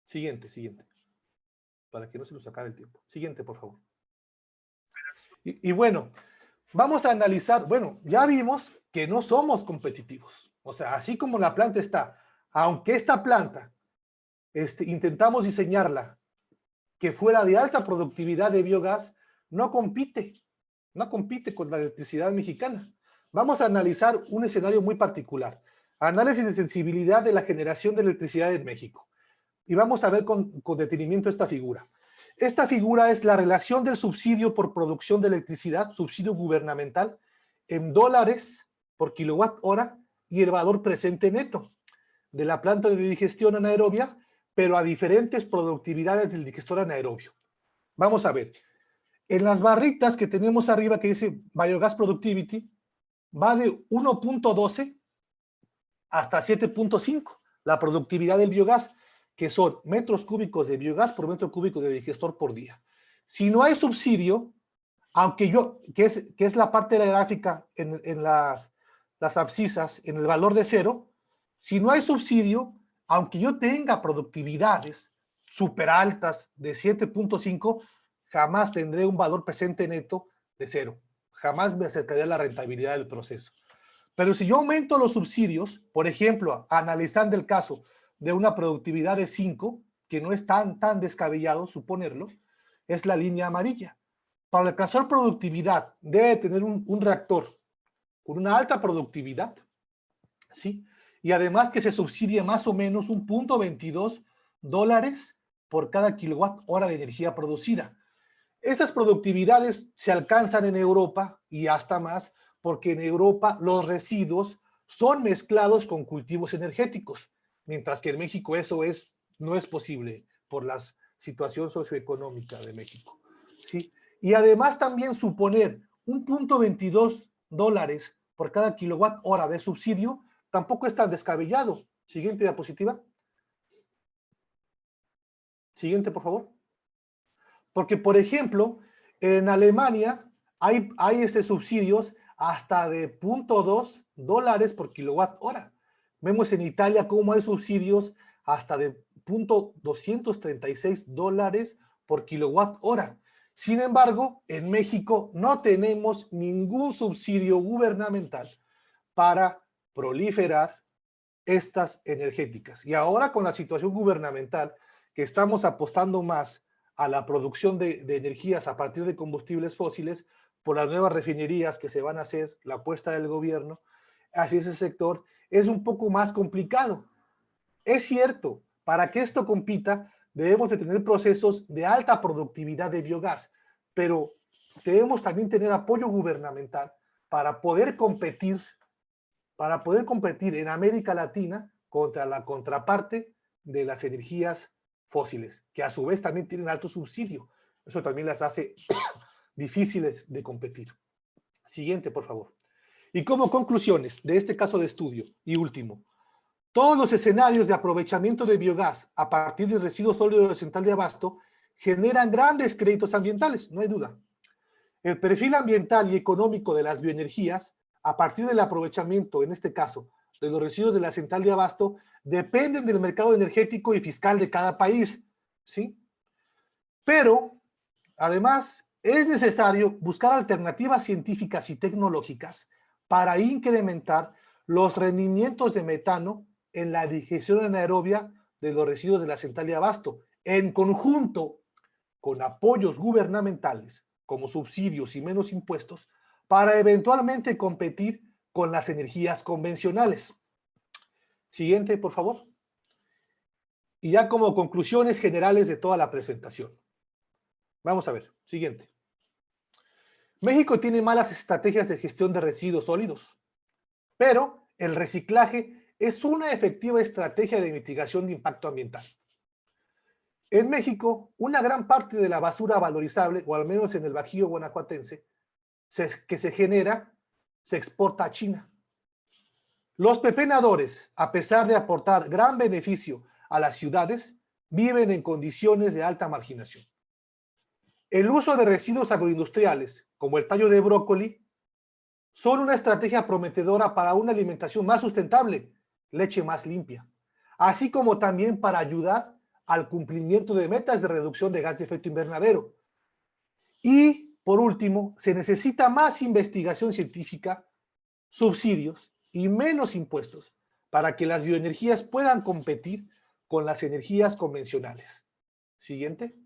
Siguiente. Para que no se nos acabe el tiempo. Siguiente, por favor. Y bueno, vamos a analizar, bueno, ya vimos que no somos competitivos. O sea, así como la planta está, aunque esta planta intentamos diseñarla que fuera de alta productividad de biogás, no compite con la electricidad mexicana. Vamos a analizar un escenario muy particular. Análisis de sensibilidad de la generación de electricidad en México. Y vamos a ver con detenimiento esta figura. Esta figura es la relación del subsidio por producción de electricidad, subsidio gubernamental, en dólares por kilowatt hora y el valor presente neto. de la planta de digestión anaerobia, pero a diferentes productividades del digestor anaerobio. Vamos a ver. En las barritas que tenemos arriba que dice Biogas Productivity, va de 1.12 hasta 7.5, la productividad del biogás, que son metros cúbicos de biogás por metro cúbico de digestor por día. Si no hay subsidio, aunque que es la parte de la gráfica en las abscisas, en el valor de 0, si no hay subsidio, aunque yo tenga productividades súper altas de 7.5, jamás tendré un valor presente neto de 0. Jamás me acercaré a la rentabilidad del proceso. Pero si yo aumento los subsidios, por ejemplo, analizando el caso de una productividad de 5, que no es tan descabellado suponerlo, es la línea amarilla. Para alcanzar productividad, debe tener un reactor con una alta productividad, ¿sí? Y además que se subsidie más o menos un $0.22 por cada kilowatt hora de energía producida. Estas productividades se alcanzan en Europa y hasta más, porque en Europa los residuos son mezclados con cultivos energéticos, mientras que en México eso no es posible por la situación socioeconómica de México, ¿sí? Y además también suponer un $0.22 por cada kilowatt hora de subsidio tampoco es tan descabellado. Siguiente diapositiva. Siguiente, por favor. Porque, por ejemplo, en Alemania hay subsidios hasta de $0.2 por kilowatt hora. Vemos en Italia cómo hay subsidios hasta de $236 por kilowatt hora. Sin embargo, en México no tenemos ningún subsidio gubernamental para proliferar estas energéticas. Y ahora con la situación gubernamental, que estamos apostando más a la producción de energías a partir de combustibles fósiles, por las nuevas refinerías que se van a hacer, la apuesta del gobierno hacia ese sector, es un poco más complicado. Es cierto, para que esto compita, debemos de tener procesos de alta productividad de biogás, pero debemos también tener apoyo gubernamental para poder competir en América Latina contra la contraparte de las energías fósiles, que a su vez también tienen alto subsidio. Eso también las hace difíciles de competir. Siguiente, por favor. Y como conclusiones de este caso de estudio, y último, todos los escenarios de aprovechamiento de biogás a partir de residuos sólidos de central de abasto generan grandes créditos ambientales, no hay duda. El perfil ambiental y económico de las bioenergías, a partir del aprovechamiento, en este caso, de los residuos de la central de abasto, dependen del mercado energético y fiscal de cada país, ¿sí? Pero, además, es necesario buscar alternativas científicas y tecnológicas para incrementar los rendimientos de metano en la digestión anaerobia de los residuos de la central de abasto, en conjunto con apoyos gubernamentales, como subsidios y menos impuestos, para eventualmente competir con las energías convencionales. Siguiente, por favor. Y ya como conclusiones generales de toda la presentación. Vamos a ver, siguiente. México tiene malas estrategias de gestión de residuos sólidos, pero el reciclaje es una efectiva estrategia de mitigación de impacto ambiental. En México, una gran parte de la basura valorizable, o al menos en el Bajío guanajuatense, que se genera, se exporta a China. Los pepenadores, a pesar de aportar gran beneficio a las ciudades, viven en condiciones de alta marginación. El uso de residuos agroindustriales, como el tallo de brócoli, son una estrategia prometedora para una alimentación más sustentable, leche más limpia, así como también para ayudar al cumplimiento de metas de reducción de gas de efecto invernadero. Y, por último, se necesita más investigación científica, subsidios y menos impuestos para que las bioenergías puedan competir con las energías convencionales. Siguiente.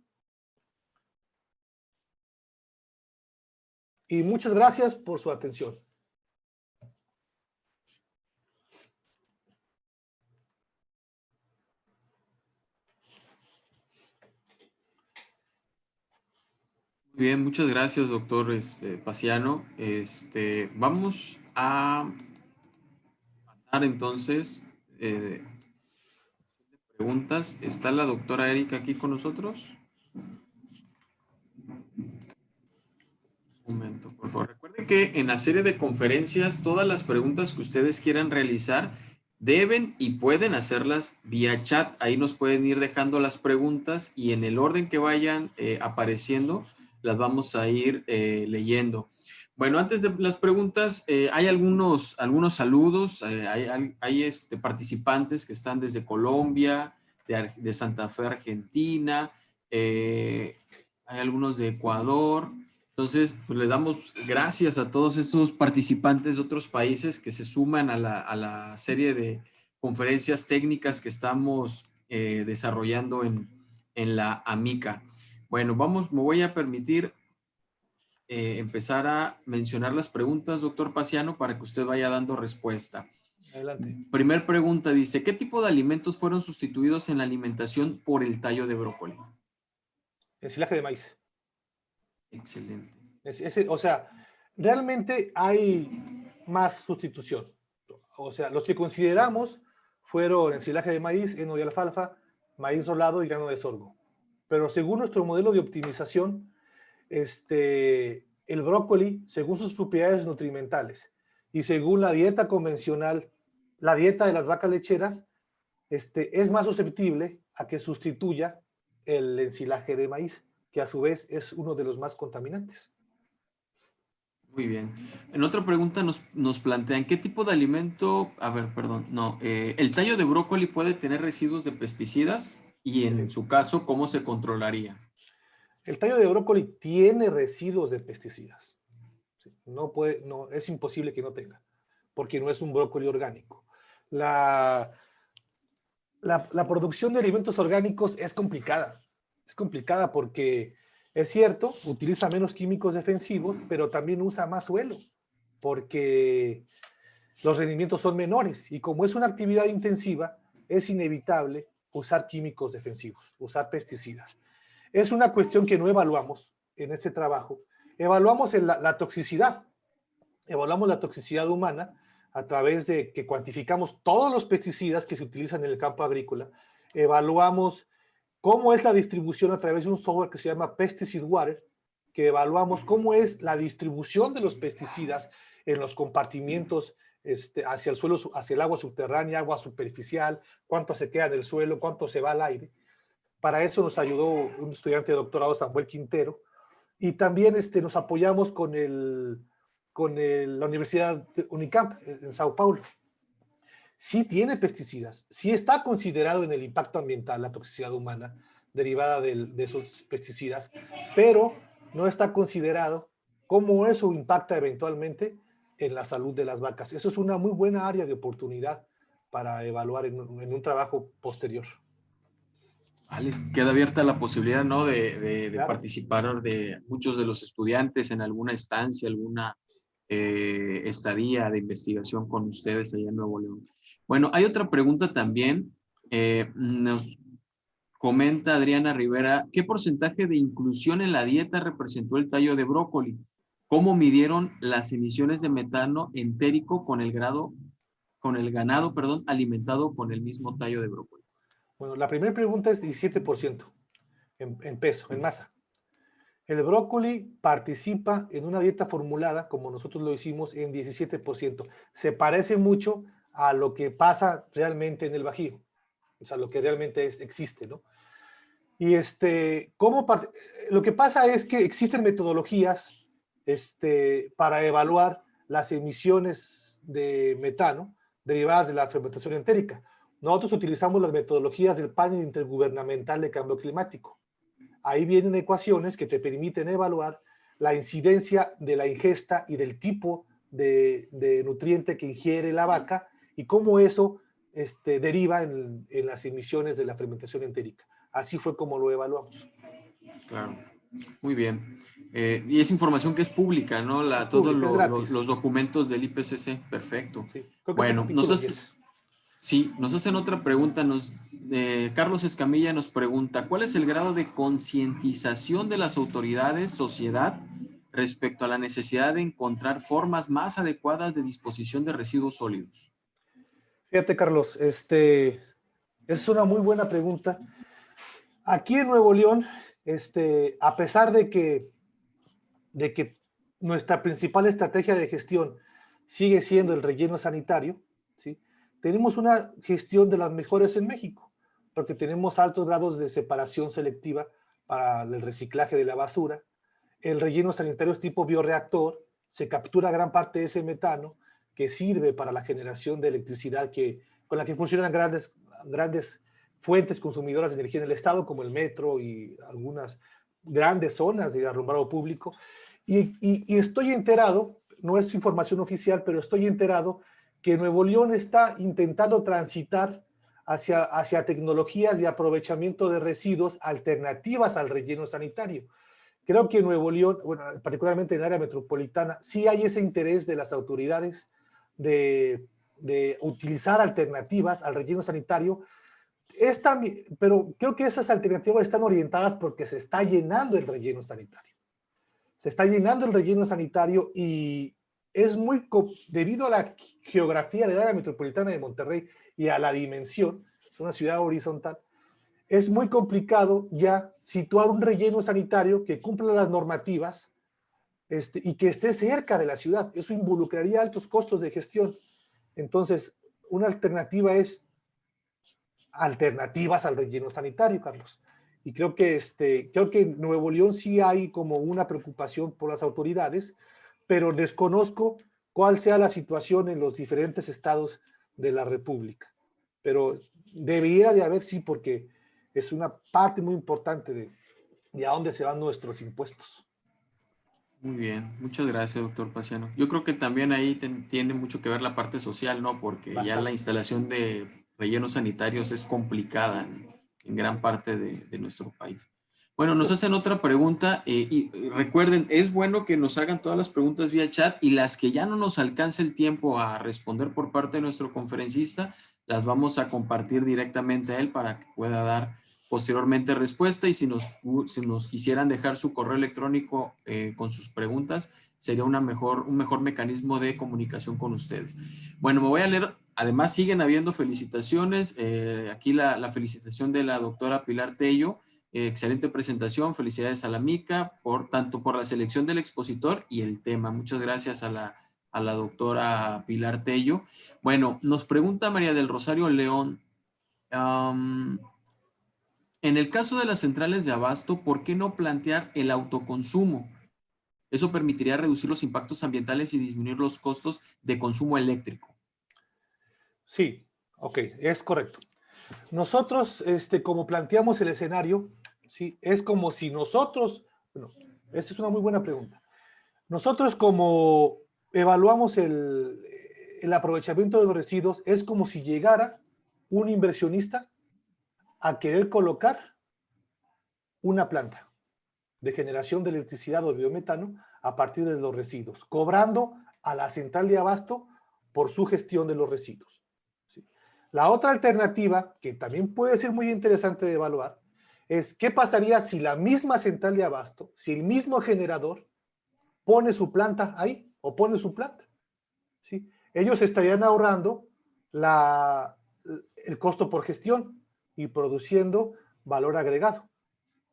Y muchas gracias por su atención. Muy bien, muchas gracias, doctor Paciano. Vamos a pasar entonces preguntas. ¿Está la doctora Erika aquí con nosotros? Un momento, por favor. Recuerden que en la serie de conferencias, todas las preguntas que ustedes quieran realizar, deben y pueden hacerlas vía chat. Ahí nos pueden ir dejando las preguntas y en el orden que vayan apareciendo, las vamos a ir leyendo. Bueno, antes de las preguntas, hay algunos saludos. Hay participantes que están desde Colombia, de Santa Fe, Argentina. Hay algunos de Ecuador. Entonces, pues le damos gracias a todos estos participantes de otros países que se suman a la serie de conferencias técnicas que estamos desarrollando en la AMICA. Bueno, me voy a permitir empezar a mencionar las preguntas, doctor Paciano, para que usted vaya dando respuesta. Adelante. Primer pregunta dice, ¿qué tipo de alimentos fueron sustituidos en la alimentación por el tallo de brócoli? Ensilaje de maíz. Excelente. O sea, realmente hay más sustitución. O sea, los que consideramos fueron ensilaje de maíz, heno de alfalfa, maíz rolado y grano de sorgo. Pero según nuestro modelo de optimización, el brócoli, según sus propiedades nutrimentales y según la dieta convencional, la dieta de las vacas lecheras, es más susceptible a que sustituya el ensilaje de maíz, que a su vez es uno de los más contaminantes. Muy bien. En otra pregunta nos plantean, ¿qué tipo de alimento? El tallo de brócoli puede tener residuos de pesticidas y en su caso, ¿cómo se controlaría? El tallo de brócoli tiene residuos de pesticidas. Es imposible que no tenga, porque no es un brócoli orgánico. La producción de alimentos orgánicos es complicada. Es complicada porque, es cierto, utiliza menos químicos defensivos, pero también usa más suelo, porque los rendimientos son menores. Y como es una actividad intensiva, es inevitable usar químicos defensivos, usar pesticidas. Es una cuestión que no evaluamos en este trabajo. Evaluamos la toxicidad. Evaluamos la toxicidad humana a través de que cuantificamos todos los pesticidas que se utilizan en el campo agrícola. Evaluamos cómo es la distribución a través de un software que se llama Pesticide Water, que evaluamos cómo es la distribución de los pesticidas en los compartimientos hacia el suelo, hacia el agua subterránea, agua superficial, cuánto se queda en el suelo, cuánto se va al aire. Para eso nos ayudó un estudiante de doctorado, Samuel Quintero, y también nos apoyamos con la Universidad de Unicamp en Sao Paulo. Sí tiene pesticidas, sí está considerado en el impacto ambiental la toxicidad humana derivada de esos pesticidas, pero no está considerado cómo eso impacta eventualmente en la salud de las vacas. Eso es una muy buena área de oportunidad para evaluar en un trabajo posterior. Vale, queda abierta la posibilidad, ¿no? de Claro. participar de muchos de los estudiantes en alguna estancia, alguna estadía de investigación con ustedes allá en Nuevo León. Bueno, hay otra pregunta también. Nos comenta Adriana Rivera, ¿qué porcentaje de inclusión en la dieta representó el tallo de brócoli? ¿Cómo midieron las emisiones de metano entérico con el ganado, alimentado con el mismo tallo de brócoli? Bueno, la primera pregunta es 17% en peso, en masa. El brócoli participa en una dieta formulada, como nosotros lo hicimos, en 17%. Se parece mucho a lo que pasa realmente en el Bajío, o sea, lo que realmente existe, ¿no? Y lo que pasa es que existen metodologías para evaluar las emisiones de metano derivadas de la fermentación entérica. Nosotros utilizamos las metodologías del panel intergubernamental de cambio climático. Ahí vienen ecuaciones que te permiten evaluar la incidencia de la ingesta y del tipo de nutriente que ingiere la vaca y cómo eso deriva en las emisiones de la fermentación entérica. Así fue como lo evaluamos. Claro, muy bien. Y es información que es pública, ¿no? Todos los documentos del IPCC, perfecto. Sí, creo que bueno, nos hacen otra pregunta. Carlos Escamilla nos pregunta, ¿cuál es el grado de concientización de las autoridades, sociedad, respecto a la necesidad de encontrar formas más adecuadas de disposición de residuos sólidos? Fíjate, Carlos, Es una muy buena pregunta. Aquí en Nuevo León, a pesar de que nuestra principal estrategia de gestión sigue siendo el relleno sanitario, ¿sí? Tenemos una gestión de las mejores en México, porque tenemos altos grados de separación selectiva para el reciclaje de la basura. El relleno sanitario es tipo bioreactor, se captura gran parte de ese metano que sirve para la generación de electricidad con la que funcionan grandes fuentes consumidoras de energía en el estado, como el metro y algunas grandes zonas de alumbrado público. Y estoy enterado, no es información oficial, pero estoy enterado que Nuevo León está intentando transitar hacia tecnologías de aprovechamiento de residuos alternativas al relleno sanitario. Creo que en Nuevo León, bueno, particularmente en el área metropolitana, sí hay ese interés de las autoridades de utilizar alternativas al relleno sanitario. Pero creo que esas alternativas están orientadas porque se está llenando el relleno sanitario. Se está llenando el relleno sanitario y es debido a la geografía del área metropolitana de Monterrey y a la dimensión, es una ciudad horizontal, es muy complicado ya situar un relleno sanitario que cumpla las normativas y que esté cerca de la ciudad. Eso involucraría altos costos de gestión. Entonces, una alternativa es alternativas al relleno sanitario, Carlos. Y creo que en Nuevo León sí hay como una preocupación por las autoridades, pero desconozco cuál sea la situación en los diferentes estados de la República. Pero debería de haber, sí, porque es una parte muy importante de a dónde se van nuestros impuestos. Muy bien, muchas gracias, doctor Paciano. Yo creo que también ahí tiene mucho que ver la parte social, ¿no? Porque Bastante. ya la instalación de rellenos sanitarios es complicada en gran parte de nuestro país. Bueno, nos hacen otra pregunta y recuerden, es bueno que nos hagan todas las preguntas vía chat y las que ya no nos alcance el tiempo a responder por parte de nuestro conferencista, las vamos a compartir directamente a él para que pueda dar posteriormente respuesta, y si nos quisieran dejar su correo electrónico con sus preguntas, sería un mejor mecanismo de comunicación con ustedes. Bueno, me voy a leer, además siguen habiendo felicitaciones, aquí la felicitación de la doctora Pilar Tello, excelente presentación, felicidades a la MICA, tanto por la selección del expositor y el tema. Muchas gracias a la doctora Pilar Tello. Bueno, nos pregunta María del Rosario León, en el caso de las centrales de abasto, ¿por qué no plantear el autoconsumo? Eso permitiría reducir los impactos ambientales y disminuir los costos de consumo eléctrico. Sí, ok, es correcto. Nosotros, como planteamos el escenario, ¿sí? Es como si nosotros, bueno, esa es una muy buena pregunta. Nosotros como evaluamos el aprovechamiento de los residuos, es como si llegara un inversionista a querer colocar una planta de generación de electricidad o biometano a partir de los residuos, cobrando a la central de abasto por su gestión de los residuos. ¿Sí? La otra alternativa, que también puede ser muy interesante de evaluar, es qué pasaría si la misma central de abasto, si el mismo generador pone su planta ahí o pone su planta. ¿Sí? Ellos estarían ahorrando el costo por gestión y produciendo valor agregado.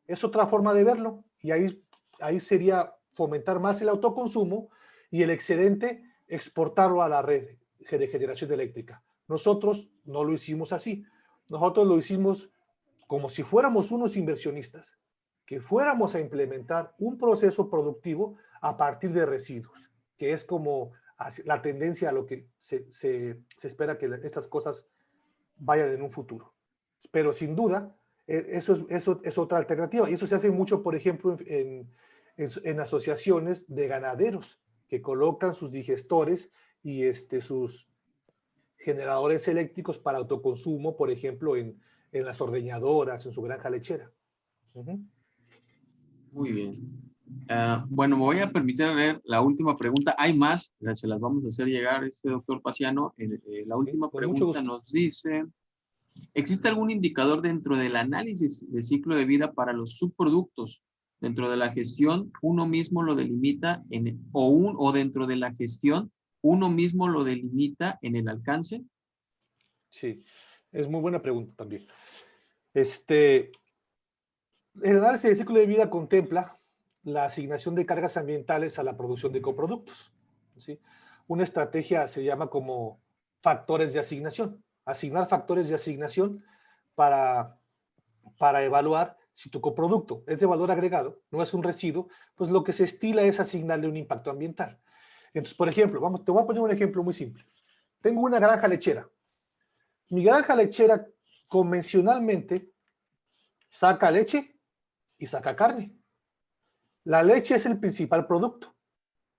Es otra forma de verlo y ahí sería fomentar más el autoconsumo y el excedente exportarlo a la red de generación eléctrica. Nosotros no lo hicimos así. Nosotros lo hicimos como si fuéramos unos inversionistas, que fuéramos a implementar un proceso productivo a partir de residuos, que es como la tendencia a lo que se espera que estas cosas vayan en un futuro. Pero sin duda, eso es otra alternativa. Y eso se hace mucho, por ejemplo, en asociaciones de ganaderos que colocan sus digestores y sus generadores eléctricos para autoconsumo, por ejemplo, en las ordeñadoras, en su granja lechera. Muy bien. Bueno, me voy a permitir leer la última pregunta. Hay más, se las vamos a hacer llegar, doctor Paciano. La última pregunta nos dice, ¿existe algún indicador dentro del análisis de ciclo de vida para los subproductos? Dentro de la gestión, uno mismo lo delimita o dentro de la gestión, uno mismo lo delimita en el alcance. Sí. Es muy buena pregunta también. El análisis de ciclo de vida contempla la asignación de cargas ambientales a la producción de coproductos, ¿sí? Una estrategia se llama como factores de asignación. Asignar factores de asignación para evaluar si tu coproducto es de valor agregado, no es un residuo, pues lo que se estila es asignarle un impacto ambiental. Entonces, por ejemplo, te voy a poner un ejemplo muy simple. Tengo una granja lechera. Mi granja lechera convencionalmente saca leche y saca carne. La leche es el principal producto.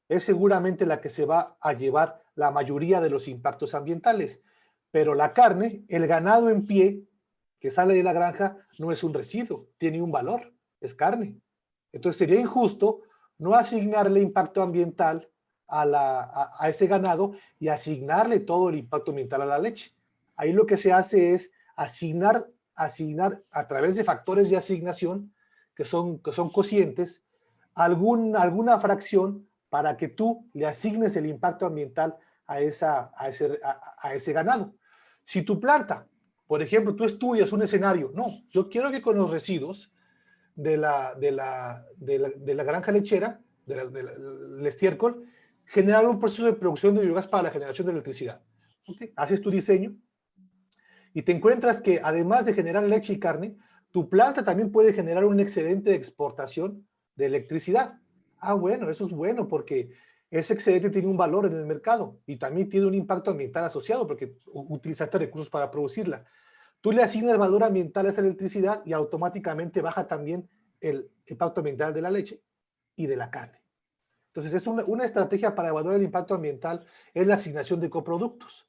Es seguramente la que se va a llevar la mayoría de los impactos ambientales. Pero la carne, el ganado en pie que sale de la granja, no es un residuo, tiene un valor, es carne. Entonces sería injusto no asignarle impacto ambiental a ese ganado y asignarle todo el impacto ambiental a la leche. Ahí lo que se hace es asignar a través de factores de asignación que son cocientes, alguna fracción para que tú le asignes el impacto ambiental a ese ganado. Si tu planta, por ejemplo, tú estudias un escenario, no, yo quiero que con los residuos de la granja lechera, del estiércol, generar un proceso de producción de biogás para la generación de electricidad. ¿Okay? Haces tu diseño y te encuentras que además de generar leche y carne, tu planta también puede generar un excedente de exportación de electricidad. Ah, bueno, eso es bueno porque ese excedente tiene un valor en el mercado y también tiene un impacto ambiental asociado porque utilizaste recursos para producirla. Tú le asignas valor ambiental a esa electricidad y automáticamente baja también el impacto ambiental de la leche y de la carne. Entonces, es una estrategia para evaluar el impacto ambiental, es la asignación de coproductos.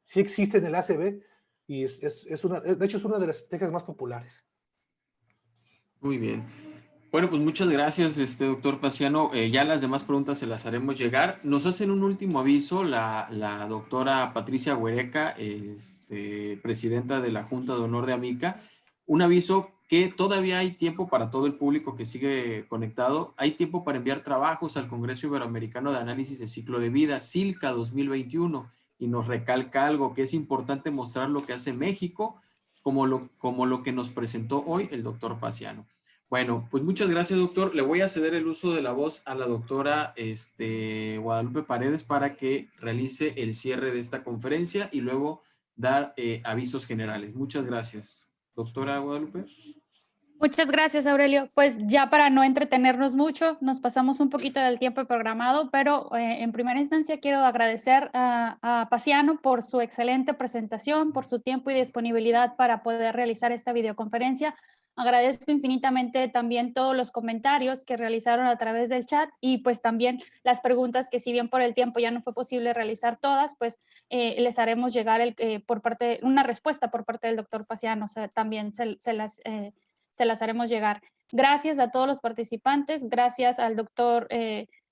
Sí existe en el ACB y de hecho es una de las estrategias más populares. Muy bien. Bueno, pues muchas gracias, doctor Paciano. Ya las demás preguntas se las haremos llegar. Nos hacen un último aviso la doctora Patricia Huereca, presidenta de la Junta de Honor de AMICA. Un aviso que todavía hay tiempo para todo el público que sigue conectado. Hay tiempo para enviar trabajos al Congreso Iberoamericano de Análisis de Ciclo de Vida, CILCA 2021, y nos recalca algo, que es importante mostrar lo que hace México, como lo que nos presentó hoy el doctor Paciano. Bueno, pues muchas gracias, doctor. Le voy a ceder el uso de la voz a la doctora Guadalupe Paredes para que realice el cierre de esta conferencia y luego dar avisos generales. Muchas gracias. Doctora Guadalupe. Muchas gracias, Aurelio. Pues ya para no entretenernos mucho, nos pasamos un poquito del tiempo programado, pero en primera instancia quiero agradecer a Paciano por su excelente presentación, por su tiempo y disponibilidad para poder realizar esta videoconferencia. Agradezco infinitamente también todos los comentarios que realizaron a través del chat y pues también las preguntas que, si bien por el tiempo ya no fue posible realizar todas, pues les haremos llegar una respuesta por parte del doctor Paciano. O sea, también se las haremos llegar. Gracias a todos los participantes, gracias al doctor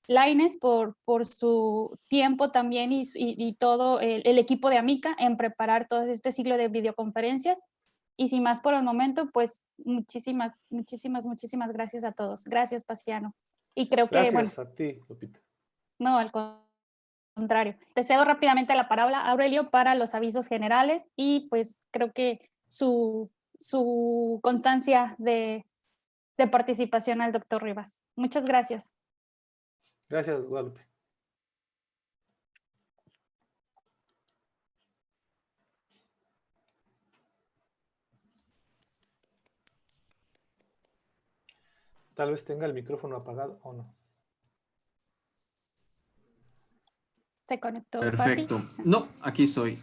Lainez por su tiempo también y todo el equipo de AMICA en preparar todo este ciclo de videoconferencias. Y sin más por el momento, pues muchísimas gracias a todos. Gracias, Paciano. Y creo que, bueno, gracias a ti, Lupita. No, al contrario. Te cedo rápidamente la palabra a Aurelio para los avisos generales y pues creo que su constancia de participación al doctor Rivas. Muchas gracias. Gracias, Guadalupe. Tal vez tenga el micrófono apagado o no. Se conectó. Perfecto. Pati. No, aquí estoy.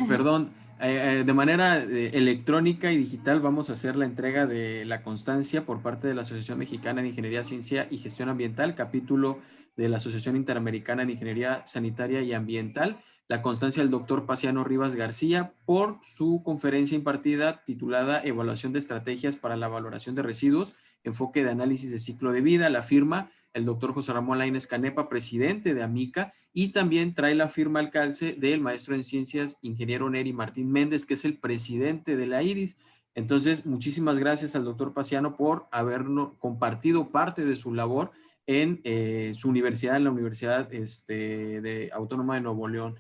Perdón. De manera electrónica y digital vamos a hacer la entrega de la constancia por parte de la Asociación Mexicana de Ingeniería, Ciencia y Gestión Ambiental, capítulo de la Asociación Interamericana de Ingeniería Sanitaria y Ambiental, la constancia del doctor Paciano Rivas García por su conferencia impartida titulada Evaluación de Estrategias para la Valoración de Residuos, enfoque de análisis de ciclo de vida. La firma el doctor José Ramón Lainez Canepa, presidente de AMICA, y también trae la firma al calce del maestro en ciencias, ingeniero Neri Martín Méndez, que es el presidente de la IRIS. Entonces, muchísimas gracias al doctor Paciano por habernos compartido parte de su labor en su universidad, en la Universidad Autónoma de Nuevo León.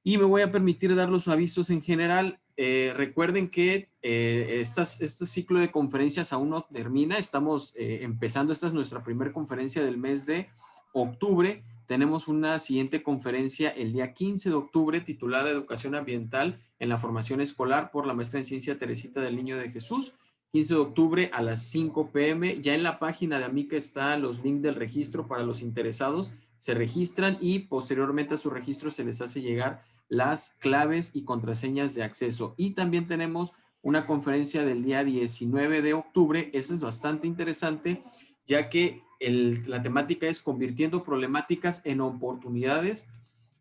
Y me voy a permitir dar los avisos en general. recuerden que este ciclo de conferencias aún no termina. Estamos empezando. Esta es nuestra primera conferencia del mes de octubre. Tenemos una siguiente conferencia el día 15 de octubre titulada Educación Ambiental en la Formación Escolar por la maestra en Ciencia Teresita del Niño de Jesús. 15 de octubre a las 5 p.m. Ya en la página de Amica están los links del registro para los interesados. Se registran y posteriormente a su registro se les hace llegar las claves y contraseñas de acceso. Y también tenemos una conferencia del día 19 de octubre. Esa es bastante interesante, ya que la temática es convirtiendo problemáticas en oportunidades,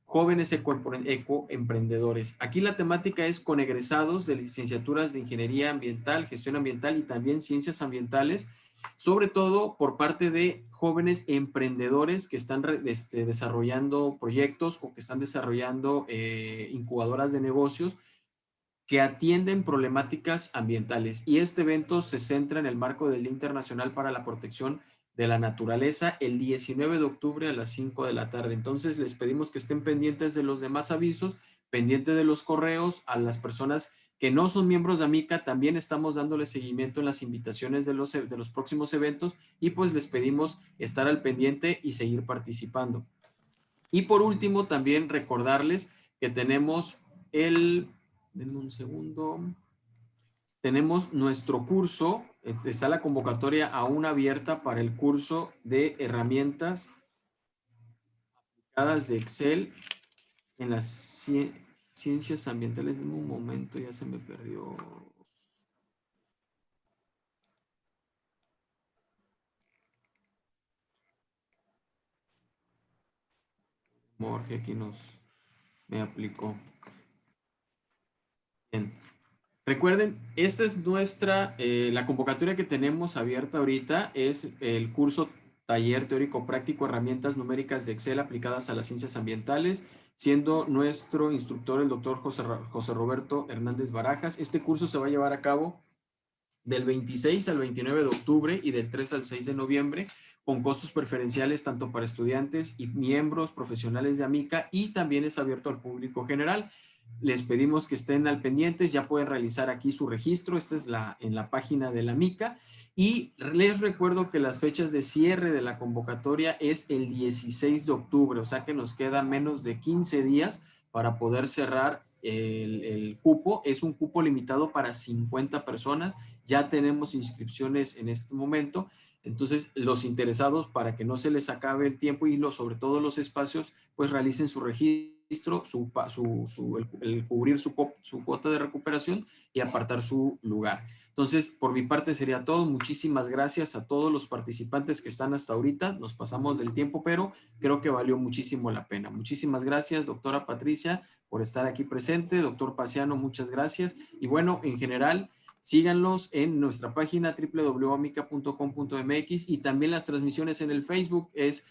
jóvenes ecoemprendedores. Aquí la temática es con egresados de licenciaturas de Ingeniería Ambiental, Gestión Ambiental y también Ciencias Ambientales, sobre todo por parte de jóvenes emprendedores que están desarrollando proyectos o que están desarrollando incubadoras de negocios que atienden problemáticas ambientales. Y este evento se centra en el marco del Día Internacional para la Protección de la Naturaleza el 19 de octubre a las 5 de la tarde. Entonces les pedimos que estén pendientes de los demás avisos, pendientes de los correos. A las personas que no son miembros de Amica también estamos dándole seguimiento en las invitaciones de los próximos eventos y pues les pedimos estar al pendiente y seguir participando. Y por último también recordarles que tenemos denme un segundo. Tenemos nuestro curso, está la convocatoria aún abierta para el curso de herramientas aplicadas de Excel en las ciencias ambientales. En un momento, ya se me perdió. Morge aquí me aplicó. Bien. Recuerden, esta es la convocatoria que tenemos abierta ahorita es el curso Taller Teórico Práctico Herramientas Numéricas de Excel aplicadas a las ciencias ambientales, siendo nuestro instructor el doctor José Roberto Hernández Barajas. Este curso se va a llevar a cabo del 26 al 29 de octubre y del 3 al 6 de noviembre, con costos preferenciales tanto para estudiantes y miembros profesionales de Amica, y también es abierto al público general. Les pedimos que estén al pendientes, ya pueden realizar aquí su registro, esta es en la página de la Amica, y les recuerdo que las fechas de cierre de la convocatoria es el 16 de octubre, o sea que nos queda menos de 15 días para poder cerrar el cupo. Es un cupo limitado para 50 personas, ya tenemos inscripciones en este momento. Entonces, los interesados, para que no se les acabe el tiempo y sobre todo los espacios, pues realicen su registro, el cubrir su cuota de recuperación y apartar su lugar. Entonces, por mi parte sería todo. Muchísimas gracias a todos los participantes que están hasta ahorita. Nos pasamos del tiempo, pero creo que valió muchísimo la pena. Muchísimas gracias, doctora Patricia, por estar aquí presente. Doctor Paciano, muchas gracias. Y bueno, en general, síganlos en nuestra página www.amica.com.mx y también las transmisiones en el Facebook es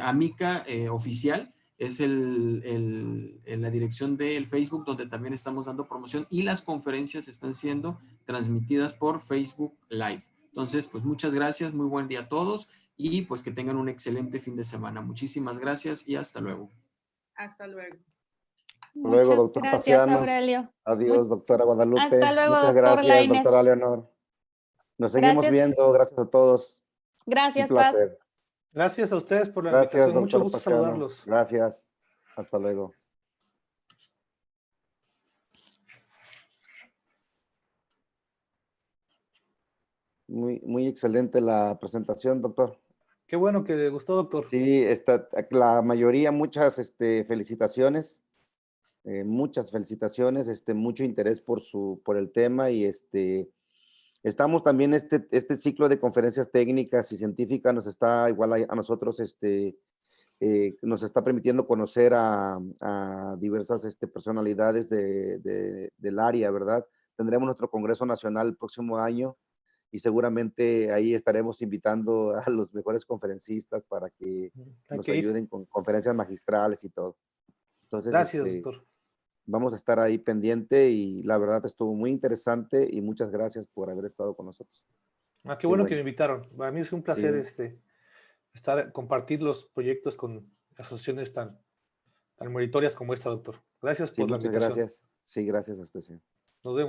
Amica Oficial, es la dirección del Facebook donde también estamos dando promoción y las conferencias están siendo transmitidas por Facebook Live. Entonces, pues muchas gracias, muy buen día a todos y pues que tengan un excelente fin de semana. Muchísimas gracias y hasta luego. Hasta luego. Luego, Muchas doctor gracias, Paciano. Adiós, Adiós, doctora Guadalupe. hasta luego, Muchas doctor gracias, Lainez. doctora Leonor. Nos seguimos Gracias. viendo. Gracias a todos. Gracias, Un Paz. placer. Gracias a ustedes por la Gracias, invitación. Mucho doctor gusto Paciano. saludarlos. Gracias. Hasta luego. Muy excelente la presentación, doctor. Qué bueno que le gustó, doctor. Sí, la mayoría, muchas felicitaciones. Muchas felicitaciones, mucho interés por el tema y estamos también este ciclo de conferencias técnicas y científicas nos está igual a nosotros nos está permitiendo conocer a diversas personalidades del área, ¿verdad? Tendremos nuestro Congreso Nacional el próximo año y seguramente ahí estaremos invitando a los mejores conferencistas para que nos ayuden con conferencias magistrales y todo. Entonces, gracias, doctor. Vamos a estar ahí pendiente y la verdad estuvo muy interesante y muchas gracias por haber estado con nosotros. Qué bueno que me invitaron. Para mí es un placer Sí. compartir los proyectos con asociaciones tan meritorias como esta, doctor. Gracias por la invitación. Muchas gracias. Sí, gracias a usted, señor.